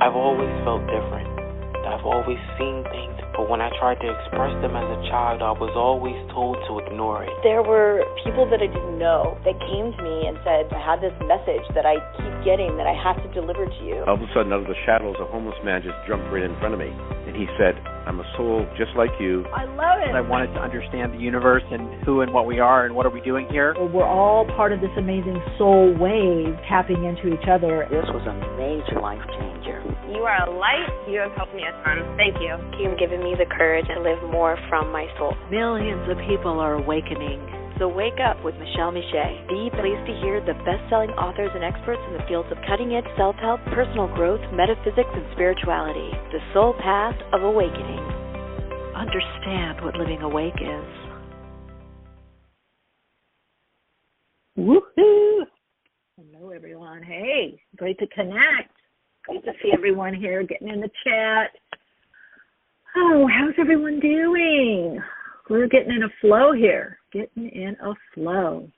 I've always felt different. I've always seen things, but when I tried to express them as a child, I was always told to ignore it. There were people that I didn't know that came to me and said, I have this message that I keep getting that I have to deliver to you. All of a sudden, out of the shadows, a homeless man just jumped right in front of me. And he said, I'm a soul just like you. I love it. I wanted to understand the universe and who and what we are and what are we doing here. Well, we're all part of this amazing soul wave tapping into each other. This was a major life changer. You are a light. You have helped me a ton. Thank you. You've given me the courage to live more from my soul. Millions of people are awakening. So wake up with Michele Meiche. Be pleased to hear the best-selling authors and experts in the fields of cutting-edge self-help, personal growth, metaphysics, and spirituality. The soul path of awakening. Understand what living awake is. Woohoo! Hello, everyone. Hey, great to connect. Great to see everyone here getting in the chat. Oh, how's everyone doing? We're getting in a flow here. Getting in a flow.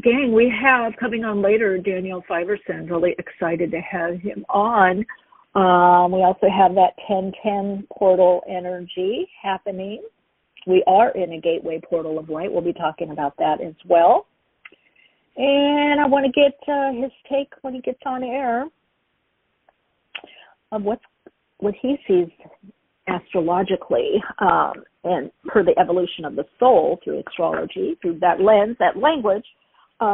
Gang, we have coming on later Daniel Fiverson. Really excited to have him on. We also have that 1010 portal energy happening. We are in a gateway portal of light. We'll be talking about that as well. And I want to get his take when he gets on air of what he sees astrologically and per the evolution of the soul through astrology, through that lens, that language.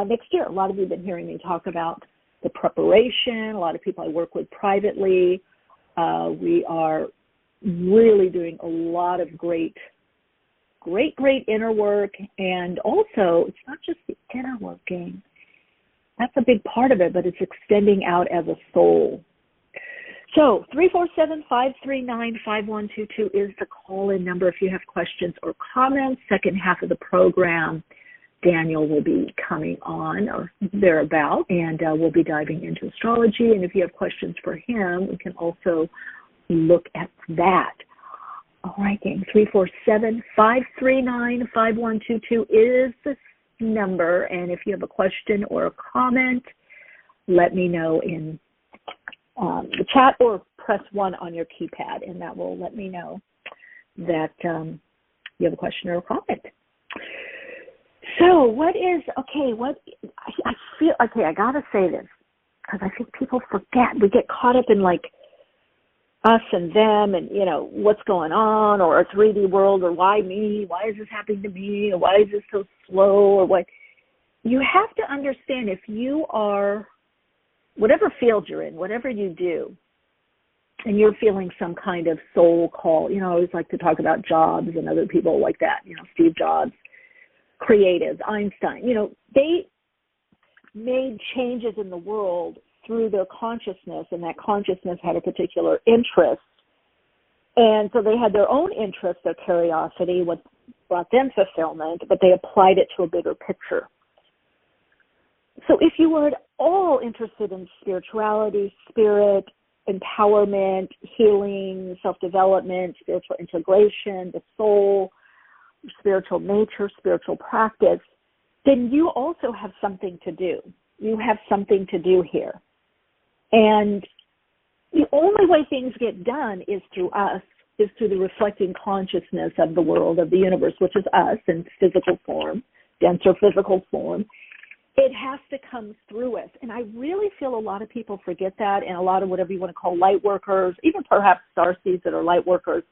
Next year, a lot of you have been hearing me talk about the preparation. A lot of people I work with privately. We are really doing a lot of great inner work. And also, it's not just the inner working. That's a big part of it, but it's extending out as a soul. So 347-539-5122 is the call-in number if you have questions or comments. Second half of the program, Daniel will be coming on or thereabout, and we'll be diving into astrology. And if you have questions for him, we can also look at that. All right, gang, 347-539-5122 is the number. And if you have a question or a comment, let me know in the chat or press 1 on your keypad, and that will let me know that you have a question or a comment. So I got to say this because I think people forget. We get caught up in like us and them and, what's going on or a 3D world or why me? Why is this happening to me? Or why is this so slow or what? You have to understand if you are whatever field you're in, whatever you do, and you're feeling some kind of soul call, I always like to talk about Jobs and other people like that, Steve Jobs, creatives, Einstein, they made changes in the world through their consciousness, and that consciousness had a particular interest. And so they had their own interest, their curiosity, what brought them fulfillment, but they applied it to a bigger picture. So if you were at all interested in spirituality, spirit, empowerment, healing, self-development, spiritual integration, the soul, spiritual nature, spiritual practice, then you also have something to do. You have something to do here. And the only way things get done is through us, is through the reflecting consciousness of the world, of the universe, which is us in physical form, denser physical form. It has to come through us. And I really feel a lot of people forget that, and a lot of whatever you want to call light workers, even perhaps starseeds that are light workers,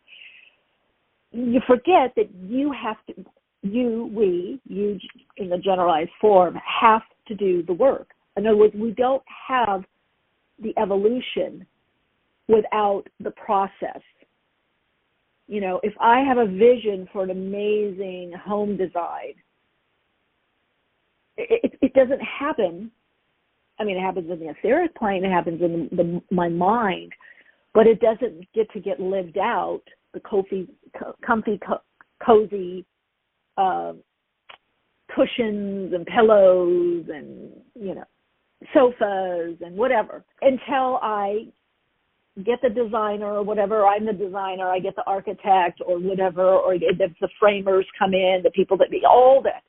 you forget that you have to, you in the generalized form, have to do the work. In other words, we don't have the evolution without the process. If I have a vision for an amazing home design, it doesn't happen. I mean, it happens in the etheric plane. It happens in my mind, but it doesn't get lived out. The comfy, cozy cushions and pillows and sofas and whatever until I get the designer or whatever. I'm the designer. I get the architect or whatever, or if the framers come in, the people that all that.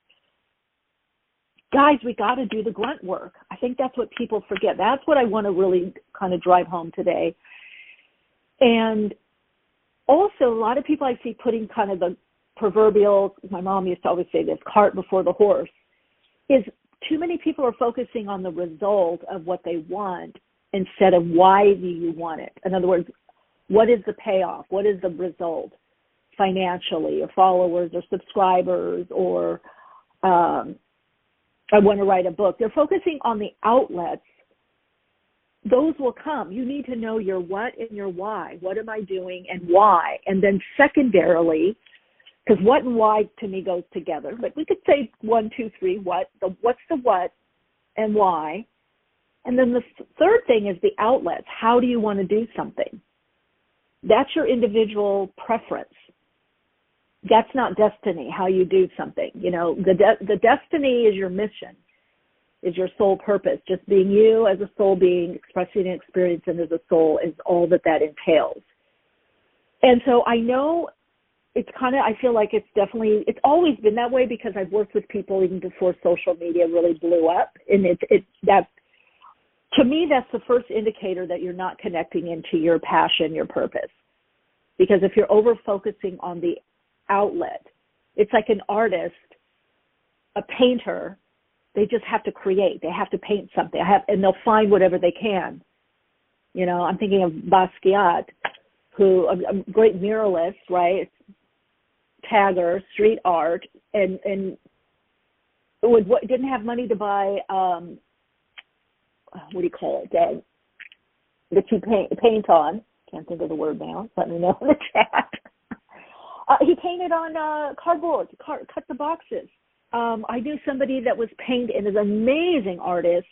Guys, we got to do the grunt work. I I think that's what people forget. That's what I want to really kind of drive home today. And also, a lot of people I see putting kind of the proverbial, my mom used to always say this, cart before the horse, is too many people are focusing on the result of what they want instead of why do you want it. In other words, what is the payoff? What is the result financially, or followers or subscribers, or I want to write a book. They're focusing on the outlets. Those will come. You need to know your what and your why. What am I doing and why? And then secondarily, because what and why to me goes together, but we could say 1, 2, 3, what. What's the what and why? And then the third thing is the outlets. How do you want to do something? That's your individual preference. That's not destiny, how you do something. You know, the destiny is your mission, is your soul purpose. Just being you as a soul being, expressing and experiencing as a soul is all that entails. And so I know it's kind of, I feel like it's always been that way because I've worked with people even before social media really blew up. And that, to me, that's the first indicator that you're not connecting into your passion, your purpose. Because if you're over-focusing on the outlet, it's like an artist, a painter, they just have to create. They have to paint something. And they'll find whatever they can. You know, I'm thinking of Basquiat, who, a great muralist, right? Tagger, street art, and didn't have money to buy, what do you call it, that you paint on. Can't think of the word now. Let me know in the chat. He painted on cardboard, cut the boxes. I knew somebody that was painting, and is an amazing artist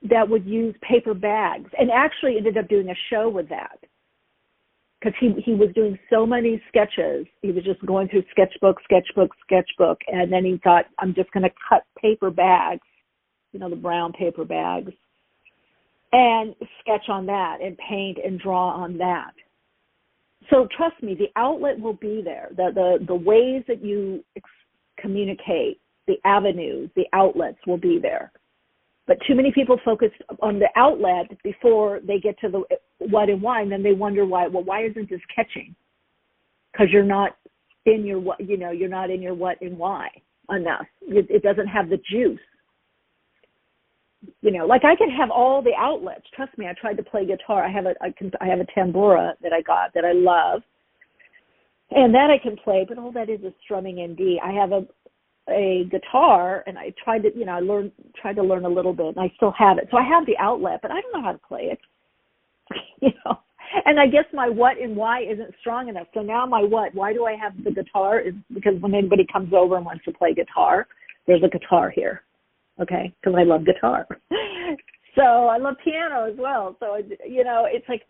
that would use paper bags, and actually ended up doing a show with that. Because he was doing so many sketches. He was just going through sketchbook, and then he thought, I'm just going to cut paper bags, you know, the brown paper bags, and sketch on that, and paint and draw on that. So trust me, the outlet will be there. The ways that you communicate, the avenues, the outlets will be there. But too many people focus on the outlet before they get to the what and why, and then they wonder why. Well, why isn't this catching? Because you're not in your what, you know, you're not in your what and why enough. It doesn't have the juice. You know, like I can have all the outlets. Trust me, I tried to play guitar. I have a tambura that I got that I love, and that I can play. But all that is strumming in D. I have a guitar, and I tried to, you know, tried to learn a little bit, and I still have it. So I have the outlet, but I don't know how to play it. You know, and I guess my what and why isn't strong enough. So now my what? Why do I have the guitar? Is because when anybody comes over and wants to play guitar, there's a guitar here. Okay, because I love guitar. So I love piano as well. So, you know, it's like,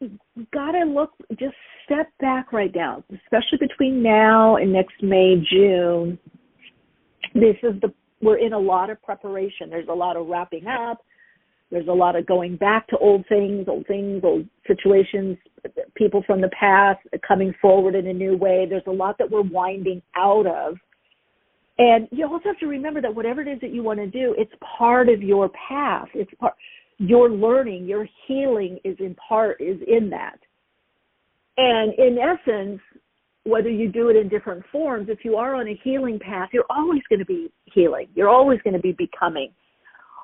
you've got to look, just step back right now, especially between now and next May, June. We're in a lot of preparation. There's a lot of wrapping up. There's a lot of going back to old things, old situations, people from the past coming forward in a new way. There's a lot that we're winding out of. And you also have to remember that whatever it is that you want to do, it's part of your path. It's part, your learning, your healing is in that. And in essence, whether you do it in different forms, if you are on a healing path, you're always going to be healing. You're always going to be becoming.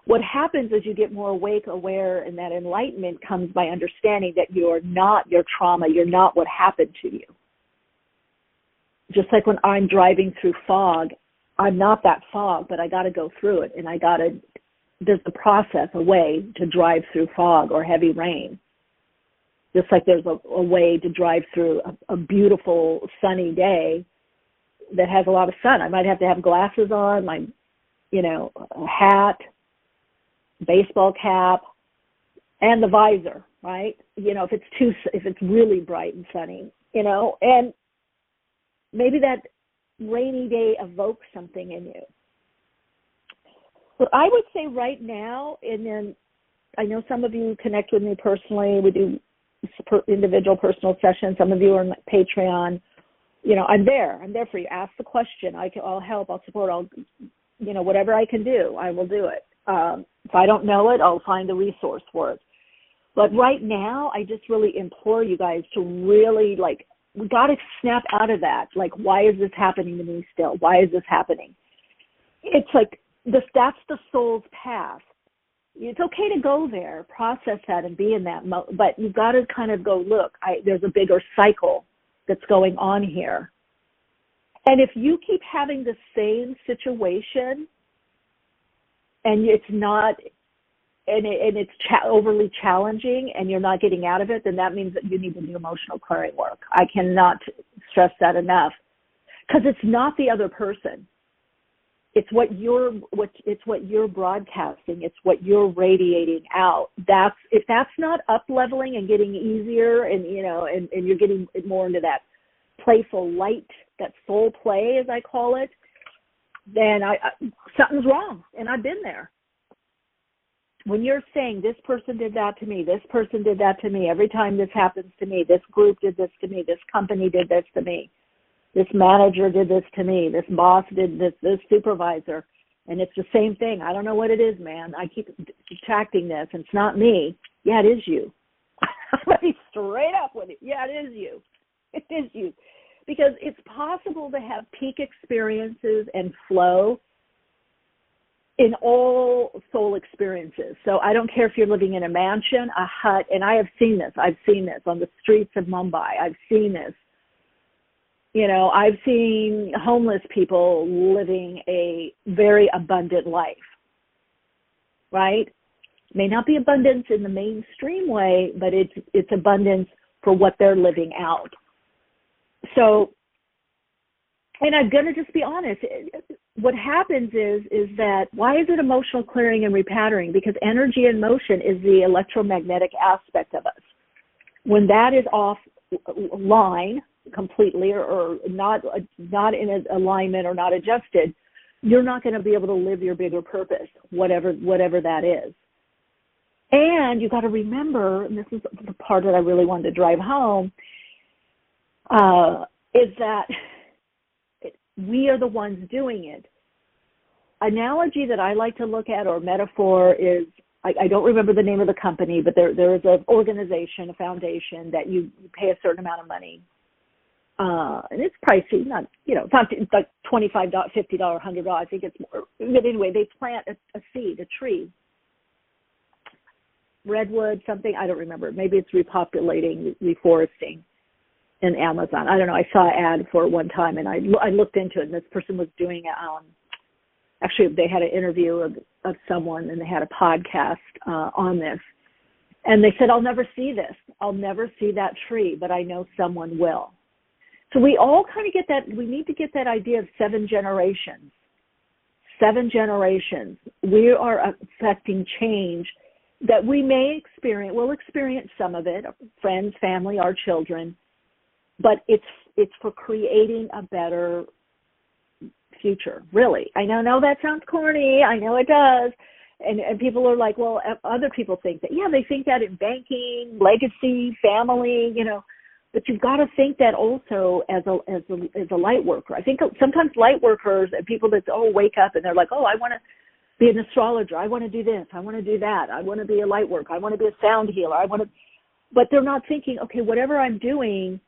What happens as you get more awake, aware, and that enlightenment comes by understanding that you're not your trauma. You're not what happened to you. Just like when I'm driving through fog, I'm not that fog, but I got to go through it, and there's a process, a way to drive through fog or heavy rain. Just like there's a way to drive through a beautiful sunny day that has a lot of sun. I might have to have glasses on, a hat, baseball cap, and the visor, right? You know, if it's really bright and sunny, you know, and maybe that rainy day evokes something in you. But I would say right now, and then I know some of you connect with me personally. We do individual personal sessions. Some of you are on Patreon. You know, I'm there for you. Ask the question. I'll help. I'll support. Whatever I can do, I will do it. If I don't know it, I'll find the resource for it. But right now, I just really implore you guys to really, like, we got to snap out of that. Like, why is this happening to me still? Why is this happening? It's like, that's the soul's path. It's okay to go there, process that, and be in that but you've got to kind of go, look, there's a bigger cycle that's going on here. And if you keep having the same situation and it's not, and it's overly challenging and you're not getting out of it, then that means that you need to do emotional clearing work. I cannot stress that enough, because it's not the other person. It's what you're broadcasting. It's what you're radiating out. If that's not up leveling and getting easier, and and you're getting more into that playful light, that soul play, as I call it, then something's wrong. And I've been there. When you're saying this person did that to me, this person did that to me, every time this happens to me, this group did this to me, this company did this to me, this manager did this to me, this boss did this supervisor, and it's the same thing. I don't know what it is, man. I keep attracting this, and it's not me. Yeah, it is you. I'm going to be straight up with it. Yeah, it is you. It is you. Because it's possible to have peak experiences and flow in all soul experiences. So I don't care if you're living in a mansion, a hut, and I have seen this. I've seen this on the streets of Mumbai. I've seen this. I've seen homeless people living a very abundant life, right? May not be abundance in the mainstream way, but it's abundance for what they're living out. So, and I'm going to just be honest, what happens is that, why is it emotional clearing and repatterning? Because energy in motion is the electromagnetic aspect of us. When that is off line completely, or not in alignment, or not adjusted, you're not going to be able to live your bigger purpose, whatever that is. And you got to remember, and this is the part that I really wanted to drive home, is that we are the ones doing it. Analogy that I like to look at, or metaphor, is, I don't remember the name of the company, but there is an organization, a foundation, that you pay a certain amount of money. And it's pricey, it's not like $25, $50, $100. I think it's more. But anyway, they plant a seed, a tree, redwood, something, I don't remember. Maybe it's repopulating, reforesting in Amazon. I don't know. I saw an ad for it one time, and I looked into it, and this person was doing actually, they had an interview of someone, and they had a podcast on this. And they said, I'll never see this. I'll never see that tree, but I know someone will. So we all kind of get that. We need to get that idea of 7 generations. 7 generations. We are affecting change that we may experience. We'll experience some of it, friends, family, our children, but it's for creating a better future, really. I know that sounds corny. I know it does. And people are like, well, other people think that. Yeah, they think that in banking, legacy, family, but you've got to think that also as a light worker. I think sometimes light workers and people that wake up and they're like, I want to be an astrologer. I want to do this. I want to do that. I want to be a light worker. I want to be a sound healer. But they're not thinking, okay, whatever I'm doing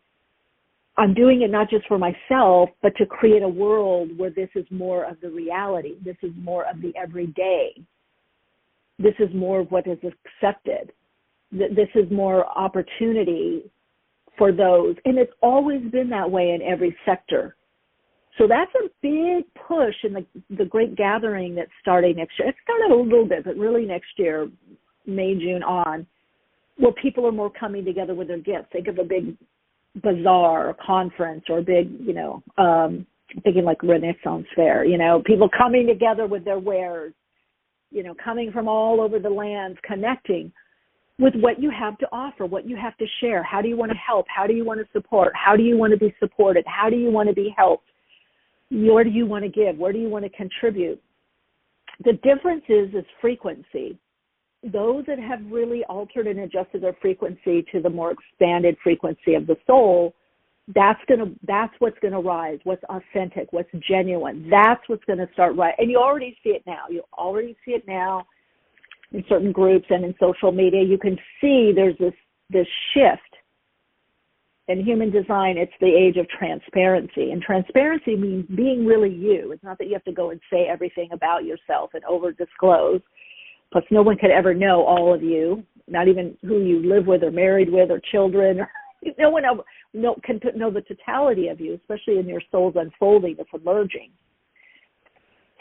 it not just for myself, but to create a world where this is more of the reality. This is more of the everyday. This is more of what is accepted. This is more opportunity for those. And it's always been that way in every sector. So that's a big push in the great gathering that's starting next year. It started a little bit, but really next year, May, June on, where people are more coming together with their gifts. Think of a big bazaar or conference, or a big, thinking like Renaissance fair, people coming together with their wares, coming from all over the lands, connecting with what you have to offer, what you have to share. How do you want to help? How do you want to support? How do you want to be supported? How do you want to be helped? Where do you want to give? Where do you want to contribute? The difference is frequency. Those that have really altered and adjusted their frequency to the more expanded frequency of the soul That's what's gonna rise. What's authentic? What's genuine? That's what's gonna start right. And you already see it now. You already see it now in certain groups and in social media. You can see there's this shift in human design. It's the age of transparency, and transparency means being really you. It's not that you have to go and say everything about yourself and over disclose. Plus, no one could ever know all of you, not even who you live with or married with or children. No one can know the totality of you, especially in your soul's unfolding, that's emerging.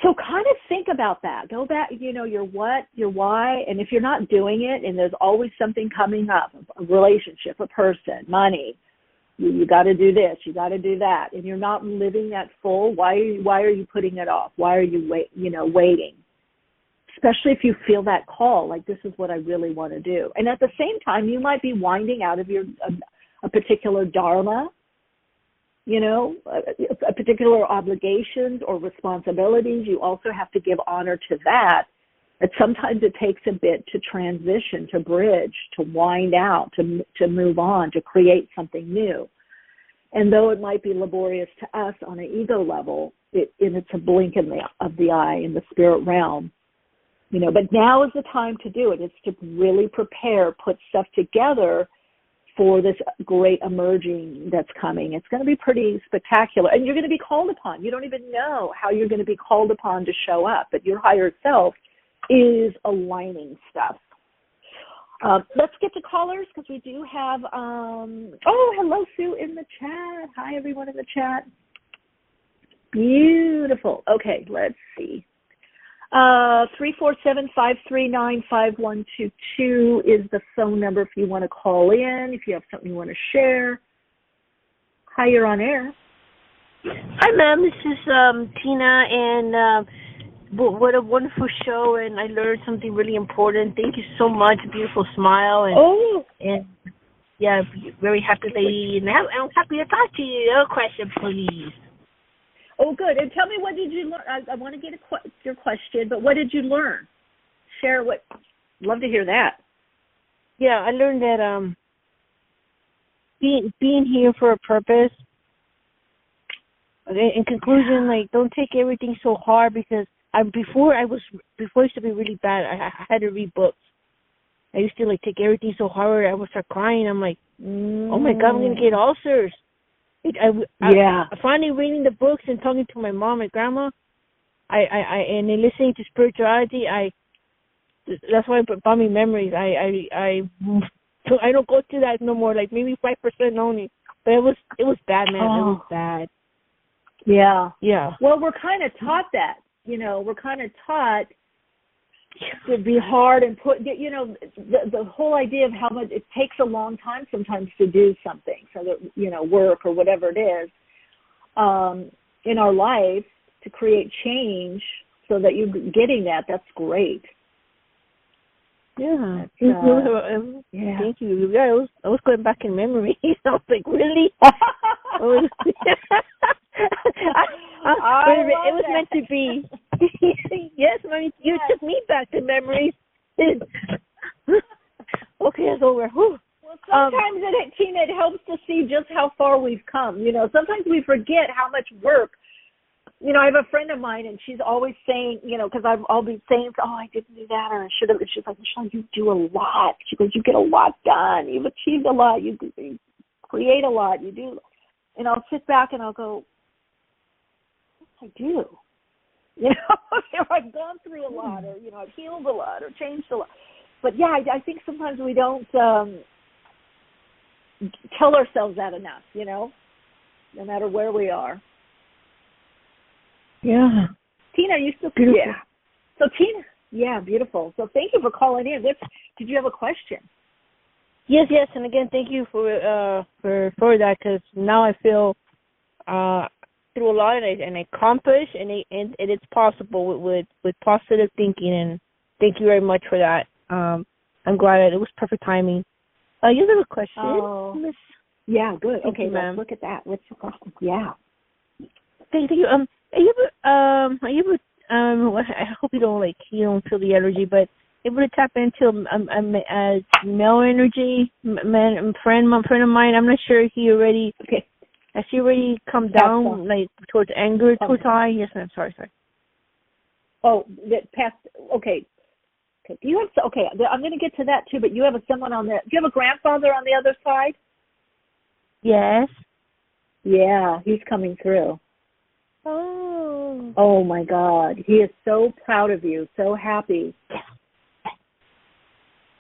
So kind of think about that. Go back, your what, your why, and if you're not doing it, and there's always something coming up, a relationship, a person, money, you got to do this, you got to do that, and you're not living that full, why are you putting it off? Why are you waiting? Especially if you feel that call, like this is what I really want to do. And at the same time, you might be winding out of a particular dharma, a particular obligations or responsibilities. You also have to give honor to that. And sometimes it takes a bit to transition, to bridge, to wind out, to move on, to create something new. And though it might be laborious to us on an ego level, it's a blink of the eye in the spirit realm. But now is the time to do it. It's to really prepare, put stuff together for this great emerging that's coming. It's going to be pretty spectacular. And you're going to be called upon. You don't even know how you're going to be called upon to show up. But your higher self is aligning stuff. Let's get to callers because we do have, hello, Sue, in the chat. Hi, everyone in the chat. Beautiful. Okay, let's see. 347-539-5122 is the phone number if you want to call in, if you have something you want to share. Hi, you're on air. Hi, ma'am. This is Tina, and what a wonderful show, and I learned something really important. Thank you so much. Beautiful smile. And yeah, very happy lady. And I'm happy to talk to you. A question, please. Oh, good. And tell me, what did you learn? I want to get your question, but what did you learn? Share what. Love to hear that. Yeah, I learned that being here for a purpose. In conclusion, don't take everything so hard, because before I used to be really bad. I had to read books. I used to take everything so hard. I would start crying. I'm like, oh my God, I'm gonna get ulcers. Finally reading the books and talking to my mom and grandma, and then listening to spirituality, that's why it brought me memories. I don't go through that no more. Maybe 5% only, but it was bad, man. It was bad. Yeah. Yeah. Well, we're kind of taught that. We're kind of taught to be hard and the whole idea of how much it takes a long time sometimes to do something, so that work or whatever it is in our life, to create change, so that you're getting that's great. Yeah. Yeah. Thank you. Yeah, I was going back in memory. I was like, really? It was meant to be. Yes, Mommy, you took me back to memories. Okay, it's over. Whew. Well, sometimes Tina, it helps to see just how far we've come. Sometimes we forget how much work. I have a friend of mine, and she's always saying, because I'll be saying, I didn't do that, or I should have. And she's like, Michele, you do a lot. She goes, you get a lot done. You've achieved a lot. You create a lot. You do. And I'll sit back and I'll go, I do. I've gone through a lot, or I've healed a lot, or changed a lot. But yeah, I think sometimes we don't tell ourselves that enough. No matter where we are. Yeah. Tina, are you still? Beautiful. Yeah. So Tina, beautiful. So thank you for calling in. Did you have a question? Yes, and again, thank you for that, because now I feel through a lot, and I accomplish, and it's possible with positive thinking, and thank you very much for that. I'm glad that it was perfect timing. You have a question? Oh. Miss? Yeah, good. Thank okay, you, let's ma'am. look at that. What's your question? Yeah. Thank you. Are you able, I hope you don't feel the energy, but able to tap into a male energy, friend of mine. I'm not sure if he already Has she already come down, like, towards anger towards I? Yes, ma'am. Sorry. Oh, that past. Okay. Okay. Do you have? Okay, I'm going to get to that too. But you have someone on the. Do you have a grandfather on the other side? Yes. Yeah, he's coming through. Oh. Oh my God, he is so proud of you, so happy.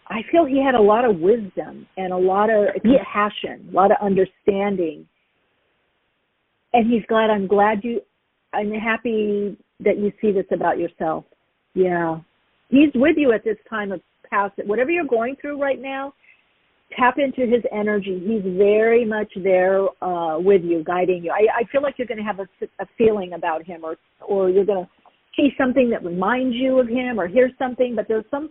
I feel he had a lot of wisdom and a lot of compassion, a lot of understanding. And I'm happy that you see this about yourself. Yeah. He's with you at this time of past. Whatever you're going through right now, tap into his energy. He's very much there with you, guiding you. I feel like you're going to have a feeling about him, or you're going to see something that reminds you of him, or hear something, but there's some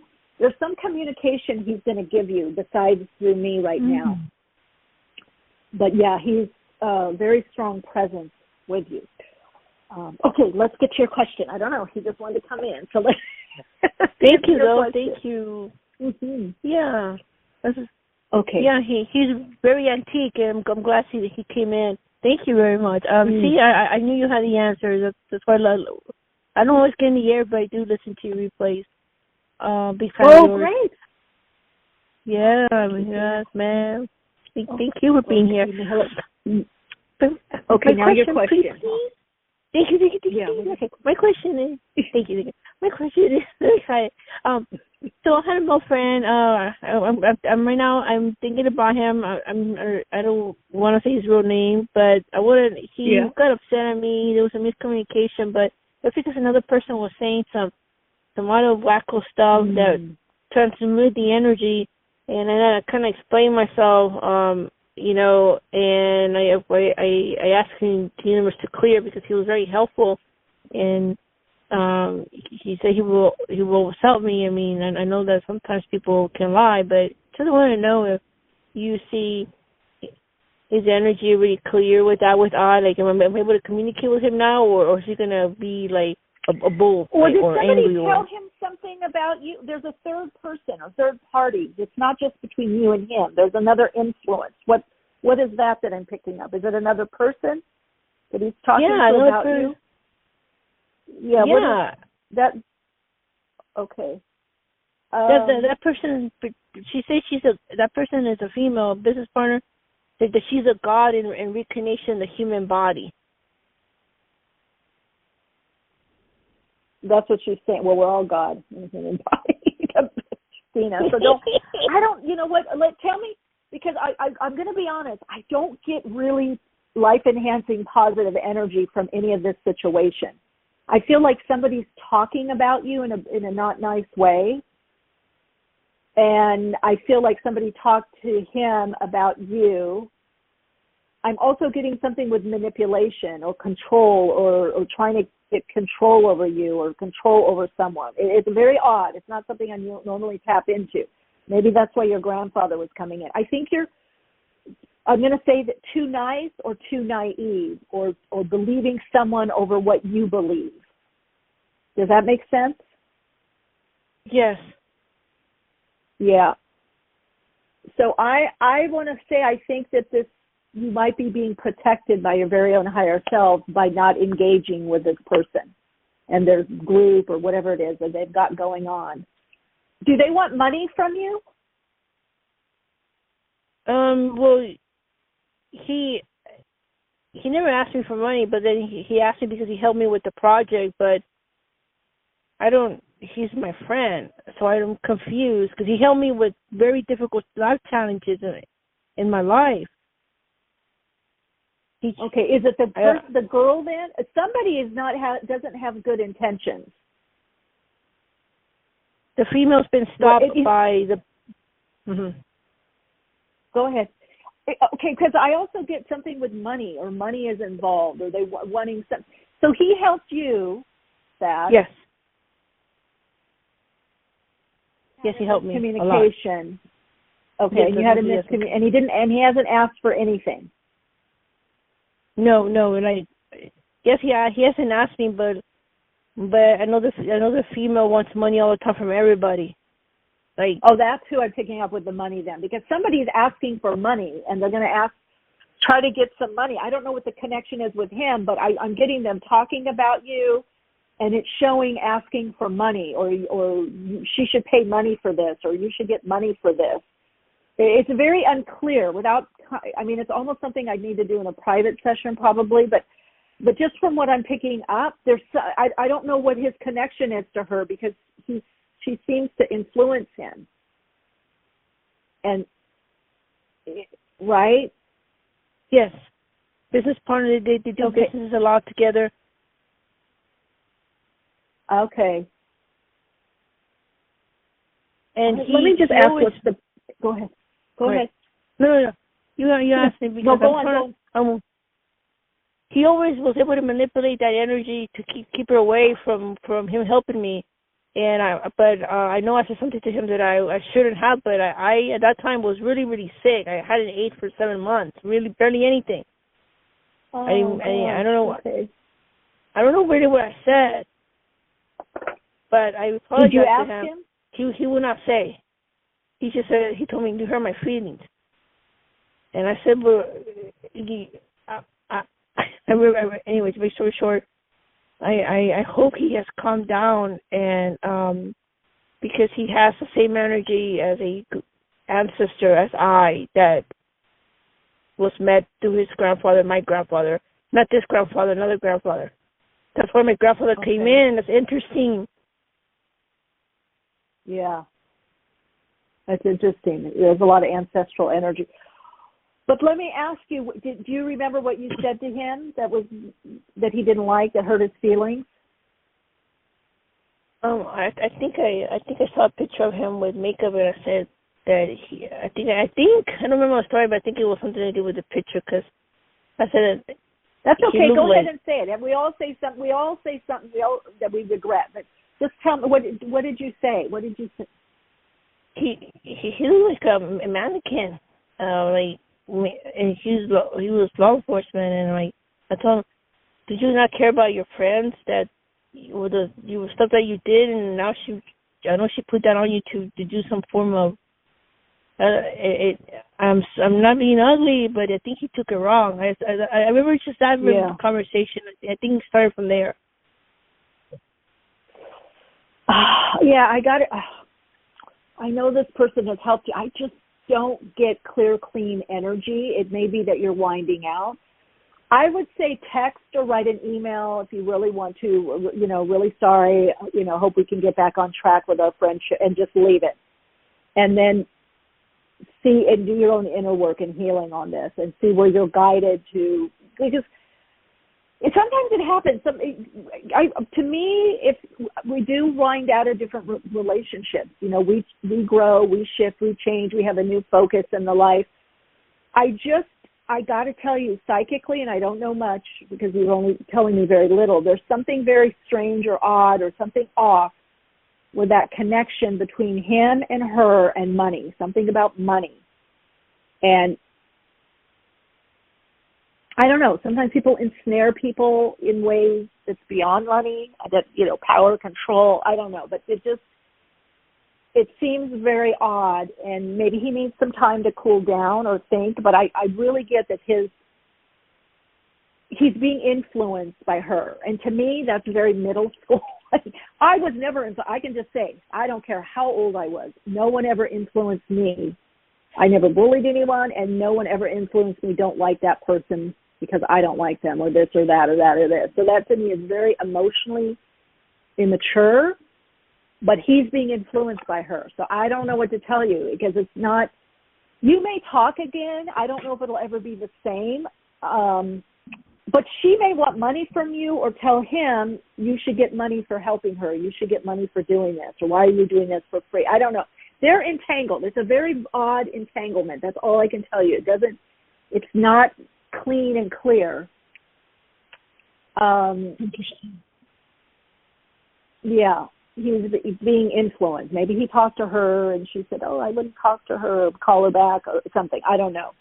communication he's going to give you besides through me right now. But yeah, he's a very strong presence with you. Okay, let's get to your question. I don't know. He just wanted to come in. So let's Thank you, though. Thank you. Mm-hmm. Yeah. Okay. Yeah, he's very antique, and I'm glad he came in. Thank you very much. See, I knew you had the answer. That's why I don't always get in the air, but I do listen to your replays. Big fan of yours. Great. Yeah, yes, man. Thank you for being here. Okay, now your question. Please. Thank you. Yeah. Okay. My question is, thank you. My question is, hi. So I had a girlfriend. I'm right now. I'm thinking about him. I don't want to say his real name, but I wouldn't. He got upset at me. There was a miscommunication, but it's because another person was saying some other wacko stuff that transmute the energy, and then I kind of explained myself. And I asked him the universe to clear because he was very helpful, and he said he will help me. I mean, I know that sometimes people can lie, but just want to know if you see his energy really clear with I. Like, am I able to communicate with him now, or is he gonna be like a bull or did or somebody angry? Tell him something about you? There's a third person, a third party. It's not just between you and him. There's another influence. What is that I'm picking up? Is it another person that he's talking to about you? Yeah. What is that? Okay. That person. She says that person is a female business partner. That she's a god in reincarnation, the human body. That's what she's saying. Well, we're all God in the human body, Christina. So you know what? Tell me, because I'm going to be honest, I don't get really life-enhancing positive energy from any of this situation. I feel like somebody's talking about you in a not nice way, and I feel like somebody talked to him about you. I'm also getting something with manipulation or control or trying to get control over you or control over someone. It's very odd. It's not something I normally tap into. Maybe that's why your grandfather was coming in. I think I'm going to say that too nice or too naive or believing someone over what you believe. Does that make sense? Yes. Yeah. So I want to say I think that you might be being protected by your very own higher self by not engaging with this person and their group or whatever it is that they've got going on. Do they want money from you? Well, he never asked me for money, but then he asked me because he helped me with the project, but he's my friend, so I'm confused because he helped me with very difficult life challenges in my life. Okay, is it the girl then? Somebody doesn't have good intentions. The female's been stopped by the... Mm-hmm. Go ahead. Okay, because I also get something with money, or money is involved, or they wanting something. So he helped you, that. Yes. Yes, he helped me. Communication. Okay, yes, and you had a miscommunication, and he hasn't asked for anything. No, and he hasn't asked me, but I know the female wants money all the time from everybody. Like, that's who I'm picking up with the money then, because somebody's asking for money and they're going to try to get some money. I don't know what the connection is with him, but I'm getting them talking about you, and it's showing asking for money, or she should pay money for this, or you should get money for this. It's very unclear. It's almost something I'd need to do in a private session probably, but just from what I'm picking up, I don't know what his connection is to her, because she seems to influence him. And right? Yes. Business partner, they do business a lot together. Okay. And let me just ask what's the... Go ahead. Go ahead. No. You asked me because he always was able to manipulate that energy to keep her away from him helping me. And I know I said something to him that I shouldn't have, but I at that time was really, really sick. I hadn't ate for 7 months, really barely anything. I don't know. Okay. I don't know really what I said, but I apologized to him. Did you ask him? He would not say. He just said, he told me you hurt my feelings. And I said, well, anyway, to make story short, I hope he has calmed down, and because he has the same energy as a ancestor as I that was met through his grandfather, my grandfather, not this grandfather, another grandfather. That's why my grandfather came in. That's interesting. Yeah. That's interesting. There's a lot of ancestral energy. But let me ask you, do you remember what you said to him that he didn't like, that hurt his feelings? I think I saw a picture of him with makeup, and I said that I don't remember the story, but I think it was something to do with the picture, because I said that's okay. Go ahead and say it. We all say something that we regret. But just tell me, what did you say? What did you say? He looked like a mannequin, and he was law enforcement, and I told him, did you not care about your friends that you were stuff that you did, and now I know she put that on you to do some form of. I'm not being ugly, but I think he took it wrong. I remember just that conversation. I think it started from there. Yeah, I got it. I know this person has helped you. I just don't get clear, clean energy. It may be that you're winding out. I would say text or write an email if you really want to, really sorry, hope we can get back on track with our friendship, and just leave it. And then see and do your own inner work and healing on this, and see where you're guided to, because sometimes it happens. To me, if we do wind out of different relationships, we grow, we shift, we change, we have a new focus in the life. I got to tell you, psychically, and I don't know much because you're only telling me very little, there's something very strange or odd or something off with that connection between him and her and money, something about money. And I don't know, sometimes people ensnare people in ways that's beyond money, that, power, control, I don't know, but it seems very odd, and maybe he needs some time to cool down or think, but I really get that he's being influenced by her. And to me, that's very middle school. I was never, I can just say, I don't care how old I was, no one ever influenced me. I never bullied anyone, and no one ever influenced me, don't like that person because I don't like them, or this or that or that or this. So that to me is very emotionally immature. But he's being influenced by her. So I don't know what to tell you, because it's not, you may talk again. I don't know if it'll ever be the same. But she may want money from you, or tell him you should get money for helping her. You should get money for doing this. Or why are you doing this for free? I don't know. They're entangled. It's a very odd entanglement. That's all I can tell you. It's not clean and clear. Yeah. He was being influenced. Maybe he talked to her and she said, I wouldn't talk to her or call her back or something. I don't know.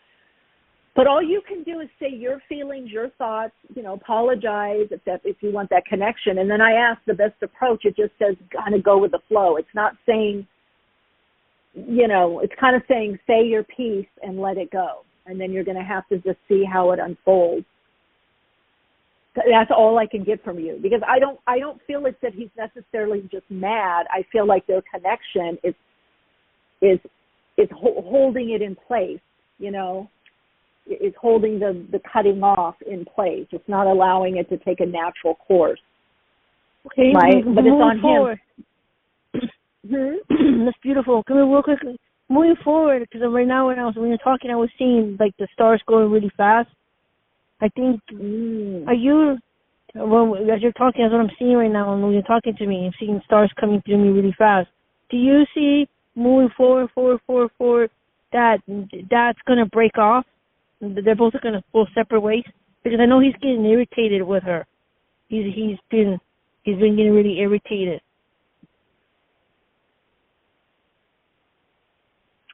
But all you can do is say your feelings, your thoughts, apologize if you want that connection. And then I ask the best approach. It just says kind of go with the flow. It's not saying, it's kind of saying say your piece and let it go. and then you're going to have to just see how it unfolds. That's all I can get from you, because I don't feel it's that he's necessarily just mad. I feel like their connection is holding it in place, you know, is holding the cutting off in place. It's not allowing it to take a natural course. Okay, right? But it's on forward. him. That's beautiful. Come here real quick. Moving forward, because right now when you're talking, I was seeing like the stars going really fast. I think, are you, well, as you're talking, that's what I'm seeing right now, and when you're talking to me, I'm seeing stars coming through me really fast. Do you see moving forward, that's going to break off? They're both going to go separate ways? Because I know he's getting irritated with her. He's been getting really irritated.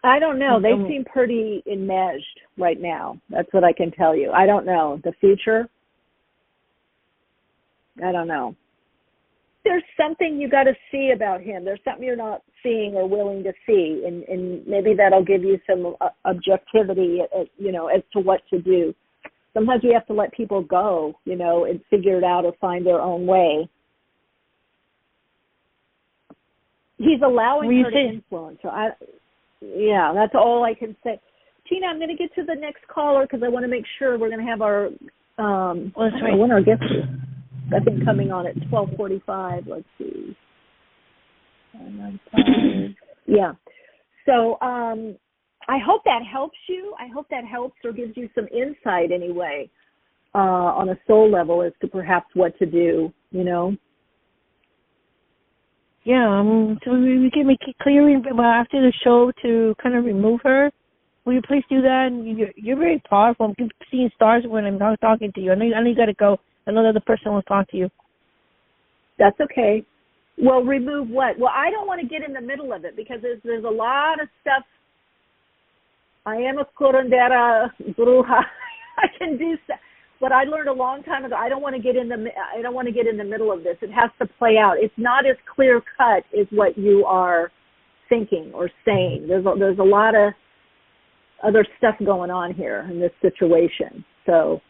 I don't know. They seem pretty enmeshed right now. That's what I can tell you. I don't know. The future, I don't know. There's something you got to see about him. There's something you're not seeing or willing to see, and maybe that'll give you some objectivity, you know, as to what to do. Sometimes we have to let people go, you know, and figure it out or find their own way. He's allowing her to influence. So yeah, that's all I can say. Tina, I'm going to get to the next caller because I want to make sure we're going to have our when our guest is, I think, coming on at 12:45. Let's see. Yeah. So I hope that helps you. I hope that helps or gives you some insight anyway on a soul level as to perhaps what to do, you know. Yeah, so we can make it clear after the show to kind of remove her. Will you please do that? You're very powerful. I'm seeing stars when I'm not talking to you. I know you got to go. I know the other person will talk to you. That's okay. Well, remove what? Well, I don't want to get in the middle of it because there's a lot of stuff. I am a curandera bruja. I can do stuff. But I learned a long time ago, I don't want to get in the middle of this. It has to play out. It's not as clear cut as what you are thinking or saying. There's a lot of other stuff going on here in this situation. So,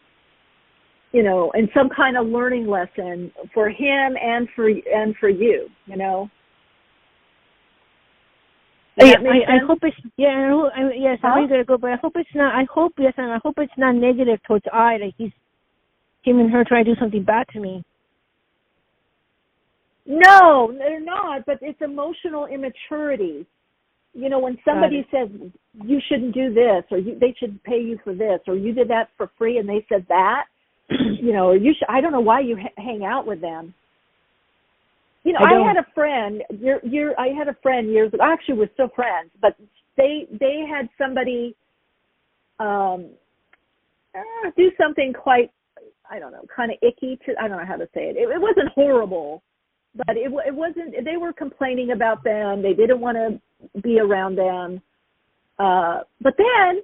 you know, and some kind of learning lesson for him and for you, you know. I hope it's yes. Huh? I'm gonna go, but I hope it's not. I hope it's not negative towards I. Like him and her trying to do something bad to me. No, they're not. But it's emotional immaturity. You know, when somebody says you shouldn't do this, or they should pay you for this, or you did that for free, and they said that, you know, or I don't know why you hang out with them. You know, I had a friend. I had a friend years ago. Actually, we're still friends, but they had somebody do something quite, I don't know, kind of icky. I don't know how to say it. It wasn't horrible, but it wasn't. They were complaining about them. They didn't want to be around them. But then,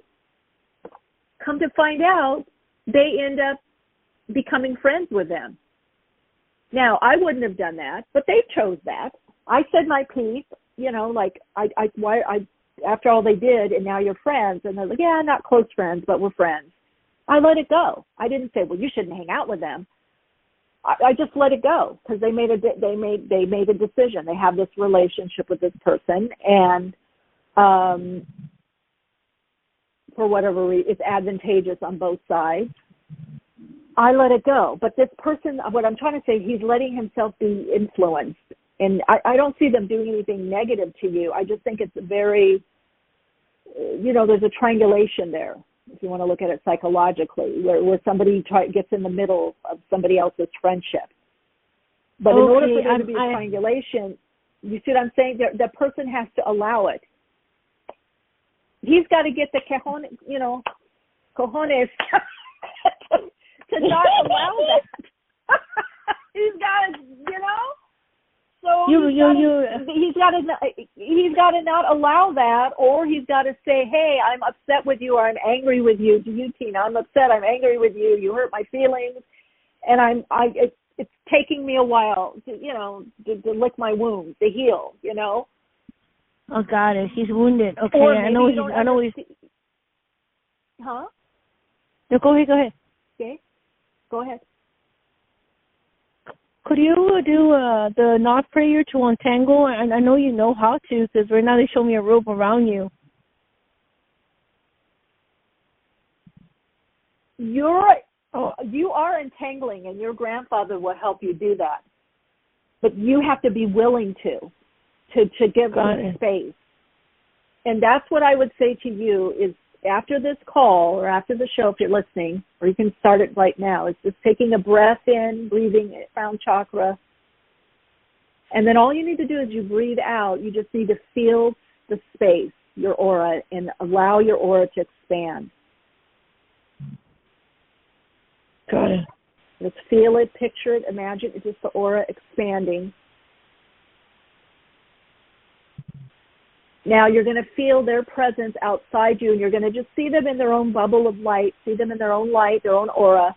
come to find out, they end up becoming friends with them. Now, I wouldn't have done that, but they chose that. I said my piece, you know, like after all they did, and now you're friends, and they're like, yeah, not close friends, but we're friends. I let it go. I didn't say, well, you shouldn't hang out with them. I just let it go because they made a decision. They have this relationship with this person, and for whatever reason, it's advantageous on both sides. I let it go. But this person, what I'm trying to say, he's letting himself be influenced. And I don't see them doing anything negative to you. I just think it's very, you know, there's a triangulation there, if you want to look at it psychologically, where somebody gets in the middle of somebody else's friendship. But in order for there to be a triangulation, you see what I'm saying? The person has to allow it. He's got to get the cojones to not allow that. He's got to, you know. So he's got to not allow that, or he's got to say, "Hey, I'm upset with you, or I'm angry with you." To you, Tina, I'm upset. I'm angry with you. You hurt my feelings, and it's taking me a while to lick my wounds, to heal. You know. Oh, got it. He's wounded. Okay, I know he's. Huh? No, go ahead. Okay. Go ahead. Could you do the knot prayer to untangle? And I know you know how to, because right now they show me a rope around you. You are entangling, and your grandfather will help you do that. But you have to be willing to give them space. And that's what I would say to you is after this call or after the show, if you're listening, or you can start it right now, it's just taking a breath in, breathing, crown chakra. And then all you need to do is you breathe out. You just need to feel the space, your aura, and allow your aura to expand. Got it. Just feel it, picture it, imagine it's just the aura expanding. Now you're going to feel their presence outside you, and you're going to just see them in their own bubble of light, see them in their own light, their own aura,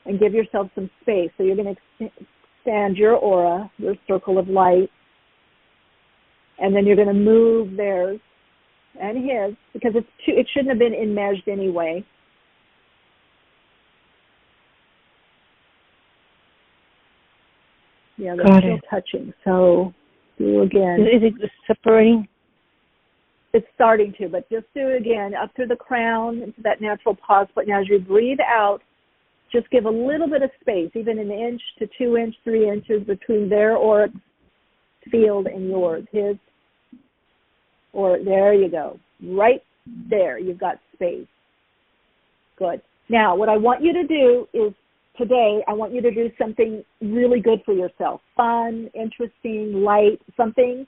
and give yourself some space. So you're going to expand your aura, your circle of light, and then you're going to move theirs and his, because it shouldn't have been enmeshed anyway. Yeah, they're still touching. So do again. Is it separating? It's starting to, but just do it again, up through the crown, into that natural pause. But now as you breathe out, just give a little bit of space, even an inch to 2 inches, 3 inches between their auric field and yours, his. Or there you go. Right there, you've got space. Good. Now, what I want you to do is today, I want you to do something really good for yourself. Fun, interesting, light, something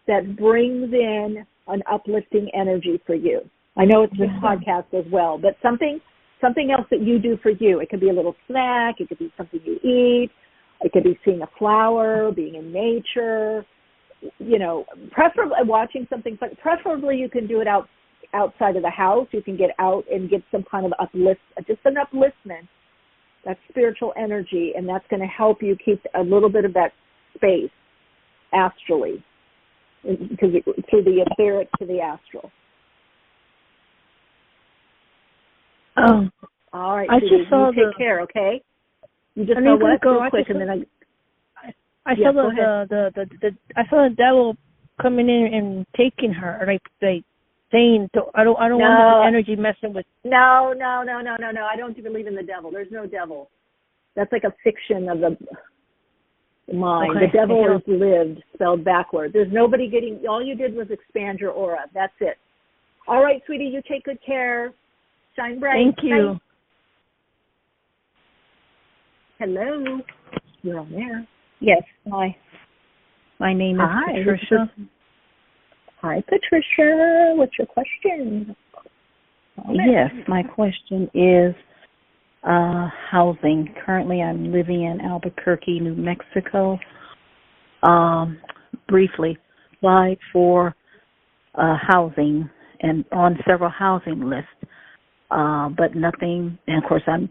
that brings in an uplifting energy for you. I know it's this podcast as well, but something else that you do for you. It could be a little snack. It could be something you eat. It could be seeing a flower, being in nature, preferably watching something fun. Preferably you can do it outside of the house. You can get out and get some kind of just an upliftment. That's spiritual energy, and that's going to help you keep a little bit of that space astrally, because through the etheric to the astral. All right, I just saw take care, okay? You just know what? Real quick, and then I saw I saw the devil coming in and taking her, like saying, I don't want the energy messing with. No. I don't believe in the devil. There's no devil. That's like a fiction of the mind. Okay. The devil is lived, spelled backwards. There's nobody getting. All you did was expand your aura. That's it. All right, sweetie. You take good care. Shine bright. Thank you. Bye. Hello. You're on there. Yes. Hi. My name is Patricia. Hi, Patricia. What's your question? Yes, my question is housing. Currently, I'm living in Albuquerque, New Mexico. Briefly, applied for housing and on several housing lists, but nothing. And of course, I'm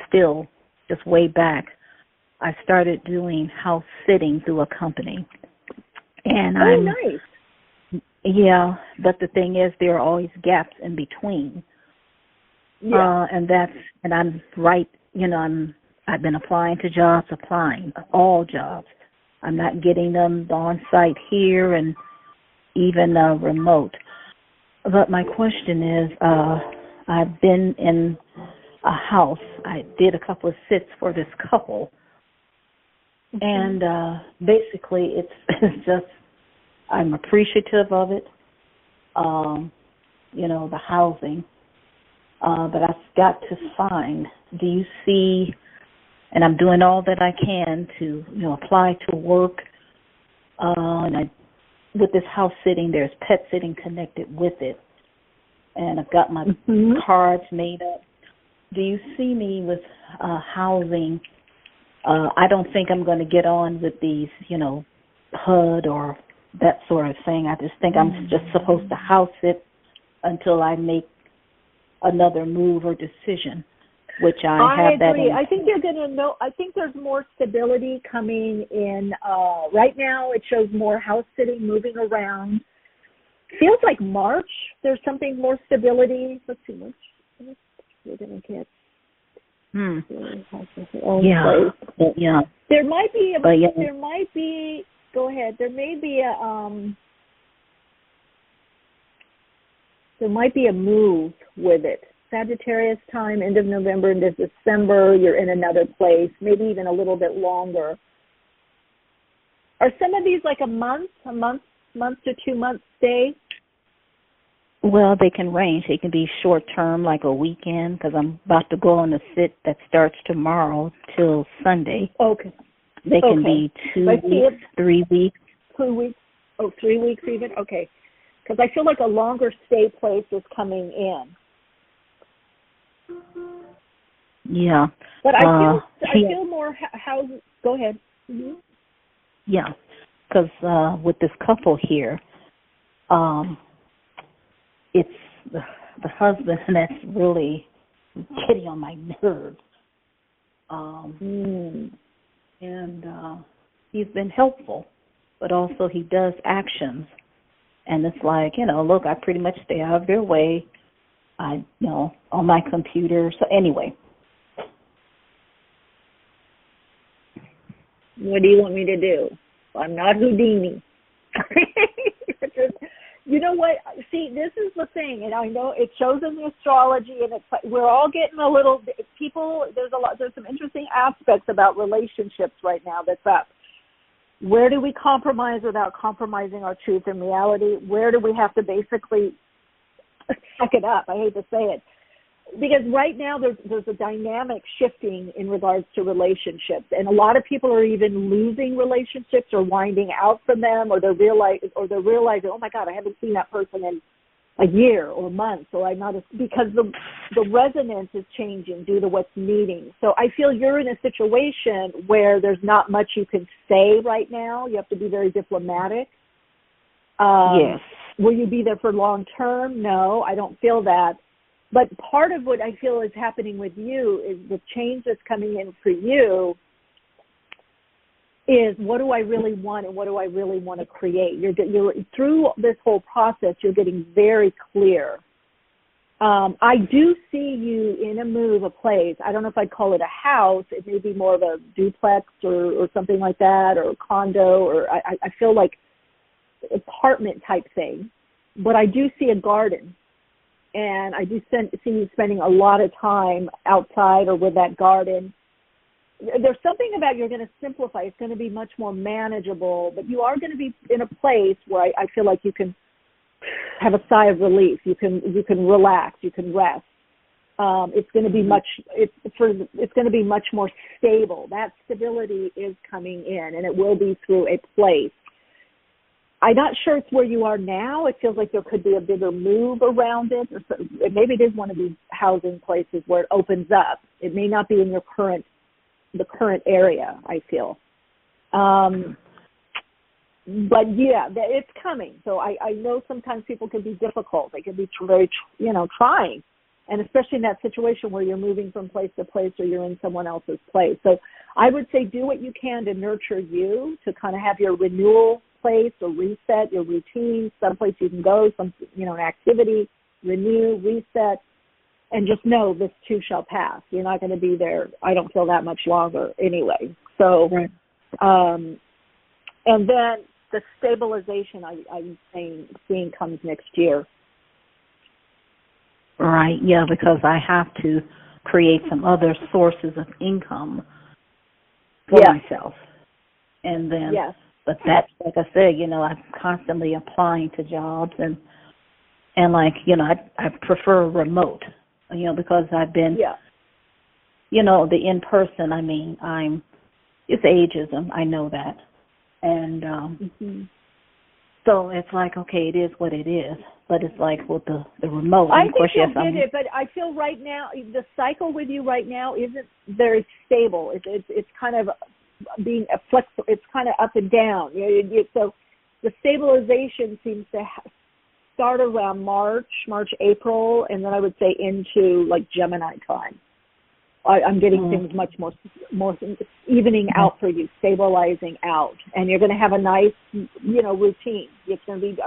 still just way back. I started doing house sitting through a company, and nice. Yeah, but the thing is, there are always gaps in between. Yeah. And I'm right, I've been applying to jobs, all jobs. I'm not getting them on site here and even remote. But my question is, I've been in a house. I did a couple of sits for this couple. And basically it's just, I'm appreciative of it, the housing. But I've got to find, do you see, and I'm doing all that I can to, apply to work. And with this house sitting, there's pet sitting connected with it. And I've got my cards made up. Do you see me with housing? I don't think I'm going to get on with these, HUD or that sort of thing. I just think I'm just supposed to house it until I make another move or decision, which I have agree. that. I think you're going to know. I think there's more stability coming in. Right now, it shows more house sitting, moving around. feels like March, there's something more stability. Let's see, March, we're going to get. Yeah. There might be, go ahead, there might be a move with it. Sagittarius time, end of November into December, you're in another place, maybe even a little bit longer. Are some of these like a month to 2 months stay? Well, they can range. They can be short term, like a weekend, because I'm about to go on a sit that starts tomorrow till Sunday. Okay. They can be 2 weeks, 3 weeks. 2 weeks. 3 weeks even? Okay. Because I feel like a longer stay place is coming in. Yeah. But I feel more go ahead. Mm-hmm. Yeah. Because with this couple here, it's the husband that's really getting on my nerves. And he's been helpful, but also he does actions. And it's like, look, I pretty much stay out of their way. On my computer. So anyway. What do you want me to do? I'm not Houdini. You know what? See, this is the thing, and I know it shows in the astrology, and we're all getting a little. There's some interesting aspects about relationships right now that's up. Where do we compromise without compromising our truth and reality? Where do we have to basically suck it up? I hate to say it. Because right now there's a dynamic shifting in regards to relationships, and a lot of people are even losing relationships or winding out from them, or they're realizing, oh my God, I haven't seen that person in a year or months, or I'm not because the resonance is changing due to what's meeting. So I feel you're in a situation where there's not much you can say right now. You have to be very diplomatic. Yes. Will you be there for long term? No, I don't feel that. But part of what I feel is happening with you is the change that's coming in for you is what do I really want and what do I really want to create? You're through this whole process, you're getting very clear. I do see you in a place. I don't know if I'd call it a house. It may be more of a duplex or something like that, or a condo, or I feel like apartment type thing. But I do see a garden. And I do see you spending a lot of time outside or with that garden. There's something about you're going to simplify. It's going to be much more manageable, but you are going to be in a place where I feel like you can have a sigh of relief. You can relax. You can rest. It's going to be it's going to be much more stable. That stability is coming in, and it will be through a place. I'm not sure it's where you are now. It feels like there could be a bigger move around it. Maybe it is one of these housing places where it opens up. It may not be in the current area, I feel. But yeah, it's coming. So I know sometimes people can be difficult. They can be very, trying. And especially in that situation where you're moving from place to place or you're in someone else's place. So I would say do what you can to nurture you, to kind of have your renewal place or reset your routine, someplace you can go, an activity, renew, reset, and just know this too shall pass. You're not going to be there, I don't feel, that much longer anyway. So, right. And then the stabilization I'm seeing comes next year. Right, yeah, because I have to create some other sources of income for myself. And then, but that's, like I said, I'm constantly applying to jobs and I prefer remote, because I've been, the in-person, it's ageism, I know that. And so it's like, okay, it is what it is. But it's like with the remote. I think you'll get it, but I feel right now, the cycle with you right now isn't very stable. It's kind of being flexible. It's kind of up and down. So the stabilization seems to start around March, April, and then I would say into like Gemini time. I'm getting things much more evening out for you, stabilizing out, and you're going to have a nice, routine. It's going to be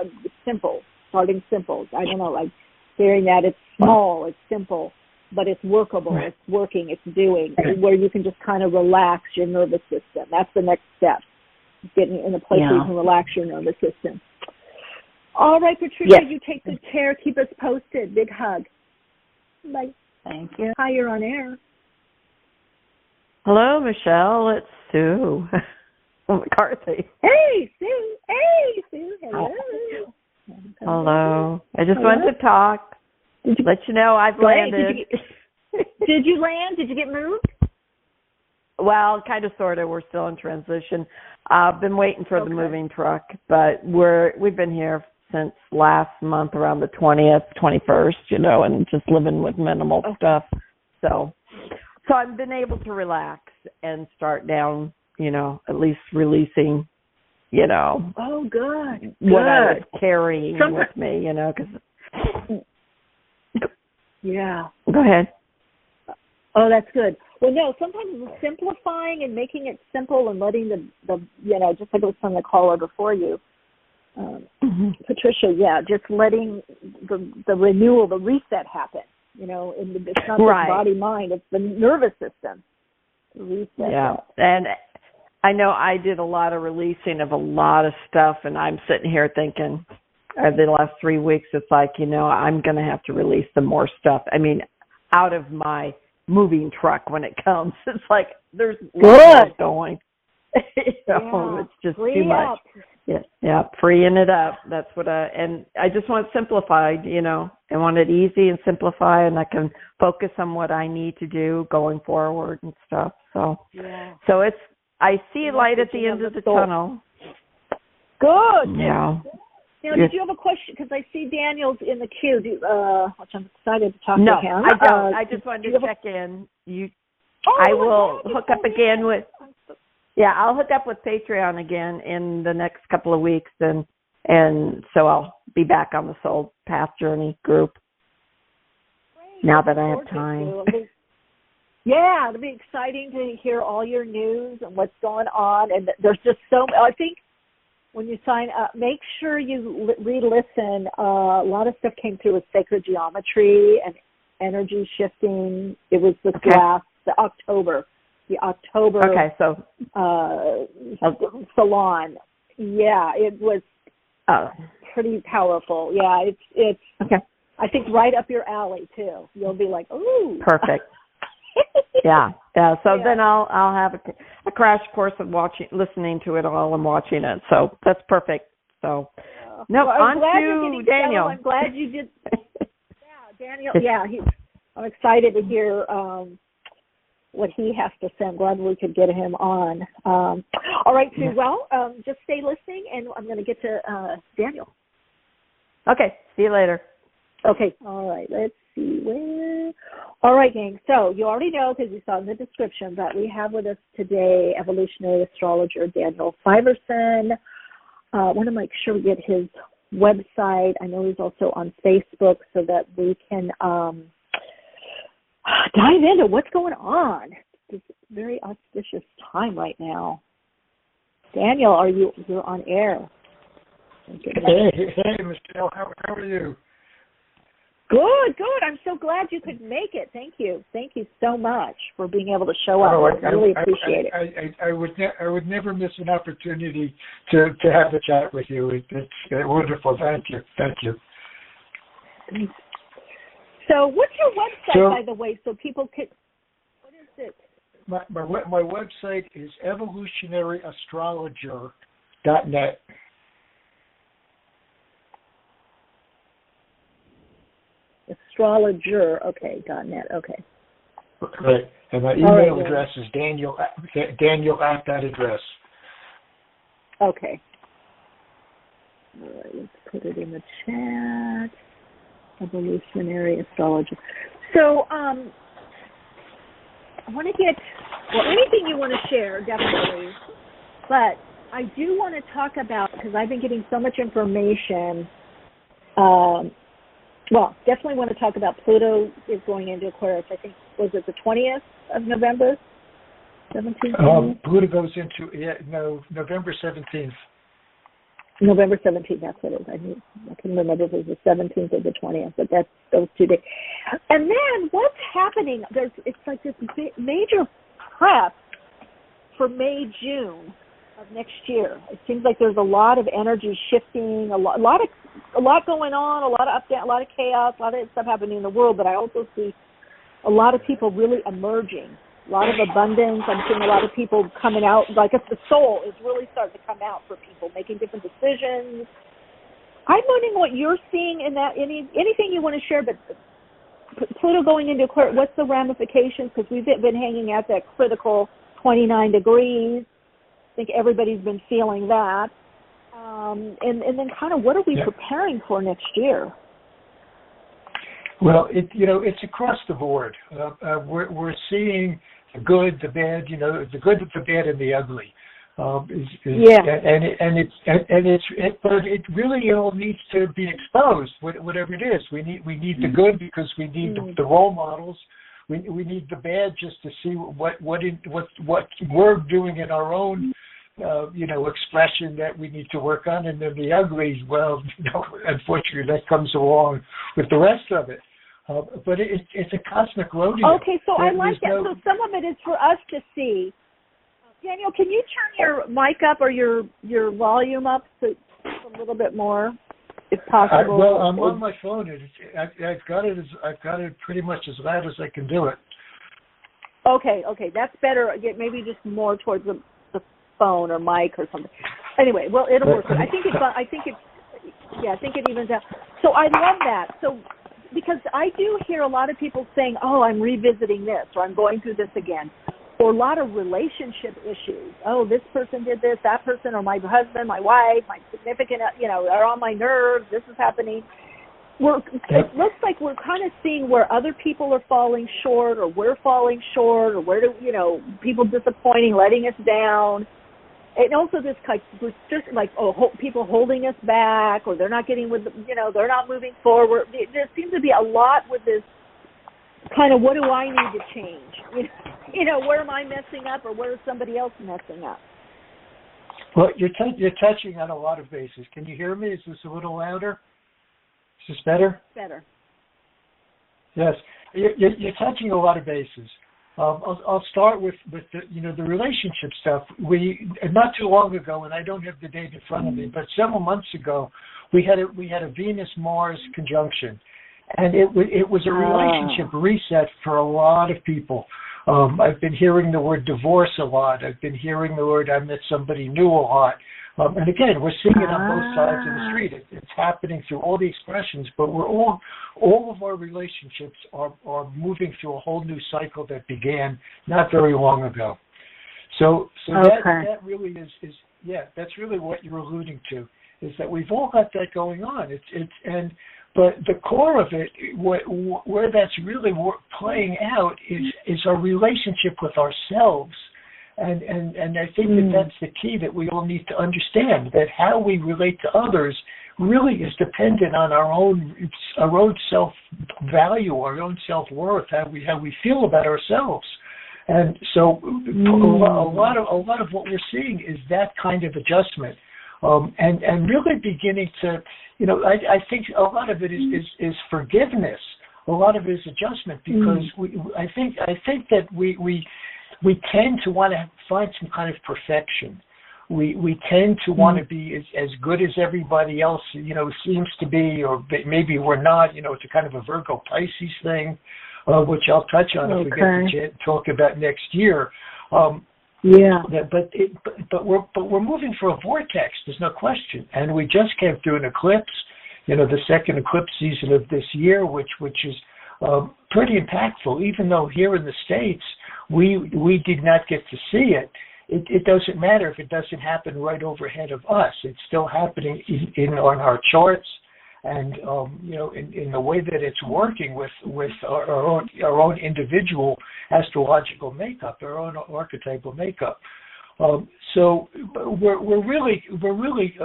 simple. starting simple. I don't know, like hearing that it's small, it's simple, but it's workable, it's working, it's doing, where you can just kind of relax your nervous system. That's the next step, getting in a place where you can relax your nervous system. All right, Patricia, you take good care. Keep us posted. Big hug. Bye. Thank you. Hi, you're on air. Hello, Michelle. It's Sue McCarthy. Hey, Sue. Hey, Sue. Hello. Hello. I just wanted to talk. Let you know I've landed. Did you land? Did you get moved? Well, kind of, sort of. We're still in transition. I've been waiting for the moving truck, but we've been here since last month around the 20th, 21st, and just living with minimal stuff. So I've been able to relax and start down, at least releasing, Oh, good. what I was carrying with me, because. Yeah. Go ahead. Oh, that's good. Well, no, sometimes simplifying and making it simple and letting the just like it was from the caller before you, Patricia, just letting the renewal, the reset happen, it's not just body, mind, it's the nervous system. The reset. Yeah, and I know I did a lot of releasing of a lot of stuff, and I'm sitting here thinking, the last 3 weeks, it's like, I'm going to have to release some more stuff. I mean, out of my moving truck when it comes. It's like there's lots going. It's just too much. Yeah, freeing it up. That's what and I just want it simplified, I want it easy and simplified, and I can focus on what I need to do going forward and stuff. So I see light at the end of the tunnel. Good. Yeah. Now, did you have a question? Because I see Daniel's in the queue, which I'm excited to talk to him. No, I don't. I just wanted to check in. I will hook up again with. Yeah, I'll hook up with Patreon again in the next couple of weeks, and so I'll be back on the Soul Path Journey group. Great. Now that I have time. Yeah, it'll be exciting to hear all your news and what's going on, and there's just so. I think. When you sign up, make sure you re-listen. A lot of stuff came through with sacred geometry and energy shifting. It was the October. Salon. Yeah, it was pretty powerful. Yeah, it's I think right up your alley too. You'll be like, ooh. Perfect. Yeah. So then I'll have a crash course of listening to it all and watching it. So that's perfect. So on to Daniel. I'm glad you did. Daniel. Yeah, I'm excited to hear what he has to say. I'm glad we could get him on. All right, Sue. Well, just stay listening, and I'm going to get to Daniel. Okay. See you later. Okay. All right. Let's see where. All right, gang. So you already know, because you saw in the description, that we have with us today Evolutionary Astrologer Daniel Fiverson. I want to make sure we get his website. I know he's also on Facebook, so that we can dive into what's going on. It's a very auspicious time right now. Daniel, you're on air? Hey, Michelle. How are you? Good. I'm so glad you could make it. Thank you so much for being able to show up. I really appreciate it. I would never miss an opportunity to have a chat with you. It's wonderful. Thank you. So, what's your website, by the way, so people can? What is it? My website is evolutionaryastrologer.net. Astrologer, .net, okay. Right, and my email address is Daniel at that address. Okay. All right, let's put it in the chat. Evolutionary Astrologer. So, I want to get, anything you want to share, definitely. But I do want to talk about, because I've been getting so much information, definitely want to talk about Pluto is going into Aquarius. I think, was it the 20th of November? 17th? Pluto goes into, November 17th. November 17th, that's what it is. I can remember if it was the 17th or the 20th, but that's those 2 days. And then what's happening? It's like this major prep for May, June of next year. It seems like there's a lot of energy shifting, a lot going on, a lot of up down, a lot of chaos, a lot of stuff happening in the world. But I also see a lot of people really emerging, a lot of abundance. I'm seeing a lot of people coming out, like if the soul is really starting to come out for people, making different decisions. I'm wondering what you're seeing in that. Anything you want to share, but Pluto going into Aquarius, what's the ramifications? Because we've been hanging at that critical 29 degrees. I think everybody's been feeling that. And then kind of what are we preparing for next year? Well, it's across the board. We're seeing the good, the bad, the good, the bad, and the ugly. But it really all needs to be exposed, whatever it is. We need the good because we need the role models. We need the bad just to see what we're doing in our own expression that we need to work on, and then the ugly, well, unfortunately, that comes along with the rest of it. But it's a cosmic rodeo. Okay, so I like that. So some of it is for us to see. Daniel, can you turn your mic up or your volume up so a little bit more, if possible? Well, I'm on my phone. I've got it pretty much as loud as I can do it. Okay, that's better. Maybe just more towards the phone or mic or something. Anyway, well, it'll work. I think it evens out. So I love that. So because I do hear a lot of people saying, "Oh, I'm revisiting this," or "I'm going through this again," or a lot of relationship issues. Oh, this person did this, that person, or my husband, my wife, my significant, are on my nerves. This is happening. It looks like we're kind of seeing where other people are falling short, or we're falling short, or where people disappointing, letting us down. And also this people holding us back, or they're not getting they're not moving forward. There seems to be a lot with this kind of, what do I need to change? Where am I messing up, or where is somebody else messing up? Well, you're touching on a lot of bases. Can you hear me? Is this a little louder? Is this better? Better. Yes, you're touching a lot of bases. I'll start with the relationship stuff. We not too long ago, and I don't have the date in front of me, but several months ago, we had a Venus-Mars conjunction, and it was a relationship reset for a lot of people. I've been hearing the word divorce a lot. I've been hearing the word I met somebody new a lot. And again, we're seeing it on both sides of the street. It's happening through all the expressions, but all of our relationships are moving through a whole new cycle that began not very long ago. So that really is that's really what you're alluding to, is that we've all got that going on. But the core of it, where that's really playing out, is our relationship with ourselves. And I think that's the key that we all need to understand, that how we relate to others really is dependent on our own self-value, our own self-worth, how we feel about ourselves. And so a lot of what we're seeing is that kind of adjustment, and really beginning to, I think a lot of it is forgiveness. A lot of it is adjustment, because I think that we tend to want to find some kind of perfection. We tend to want to be as good as everybody else, seems to be, or maybe we're not. It's a kind of a Virgo Pisces thing, which I'll touch on if we get to talk about next year. But we're moving through a vortex. There's no question, and we just came through an eclipse. The second eclipse season of this year, which is pretty impactful. Even though here in the States we did not get to see it, it doesn't matter if it doesn't happen right overhead of us. It's still happening on our charts, and in the way that it's working with our own individual astrological makeup, our own archetypal makeup. So we're really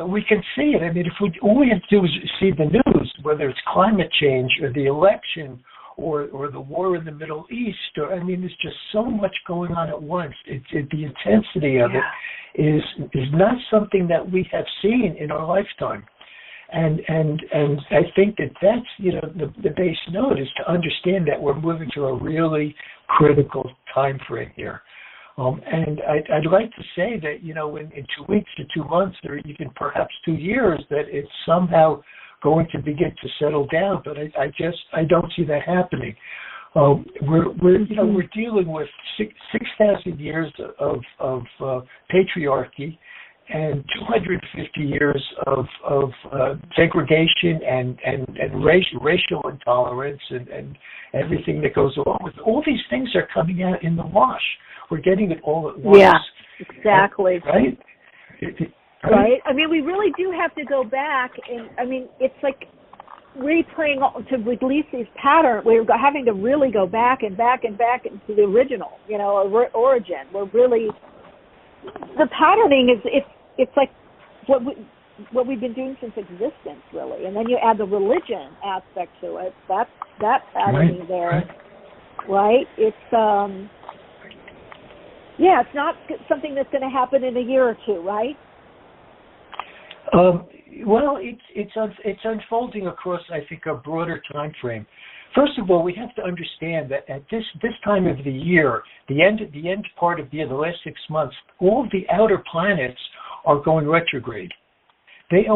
we can see it. I mean, if all we have to do is see the news, whether it's climate change or the election or the war in the Middle East. Or I mean, there's just so much going on at once. The intensity of it is not something that we have seen in our lifetime. And I think that's the base note is to understand that we're moving to a really critical time frame here. And I'd like to say that in 2 weeks to 2 months or even perhaps 2 years that it's somehow going to begin to settle down, but I don't see that happening. We're dealing with 6,000 years of patriarchy and 250 years of segregation and racial intolerance and everything that goes along with it. All these things are coming out in the wash. We're getting it all at once. Yeah, exactly. Right? Right. I mean, we really do have to go back, and I mean, it's like replaying to release these patterns. We're having to really go back and back and back into the original, origin. We're really the patterning is it's like what we've been doing since existence, really. And then you add the religion aspect to it. That patterning there, right? It's it's not something that's going to happen in a year or two, right? Well, it's unfolding across, I think, a broader time frame. First of all, we have to understand that at this time of the year, the end part of the year, the last 6 months, all the outer planets are going retrograde. They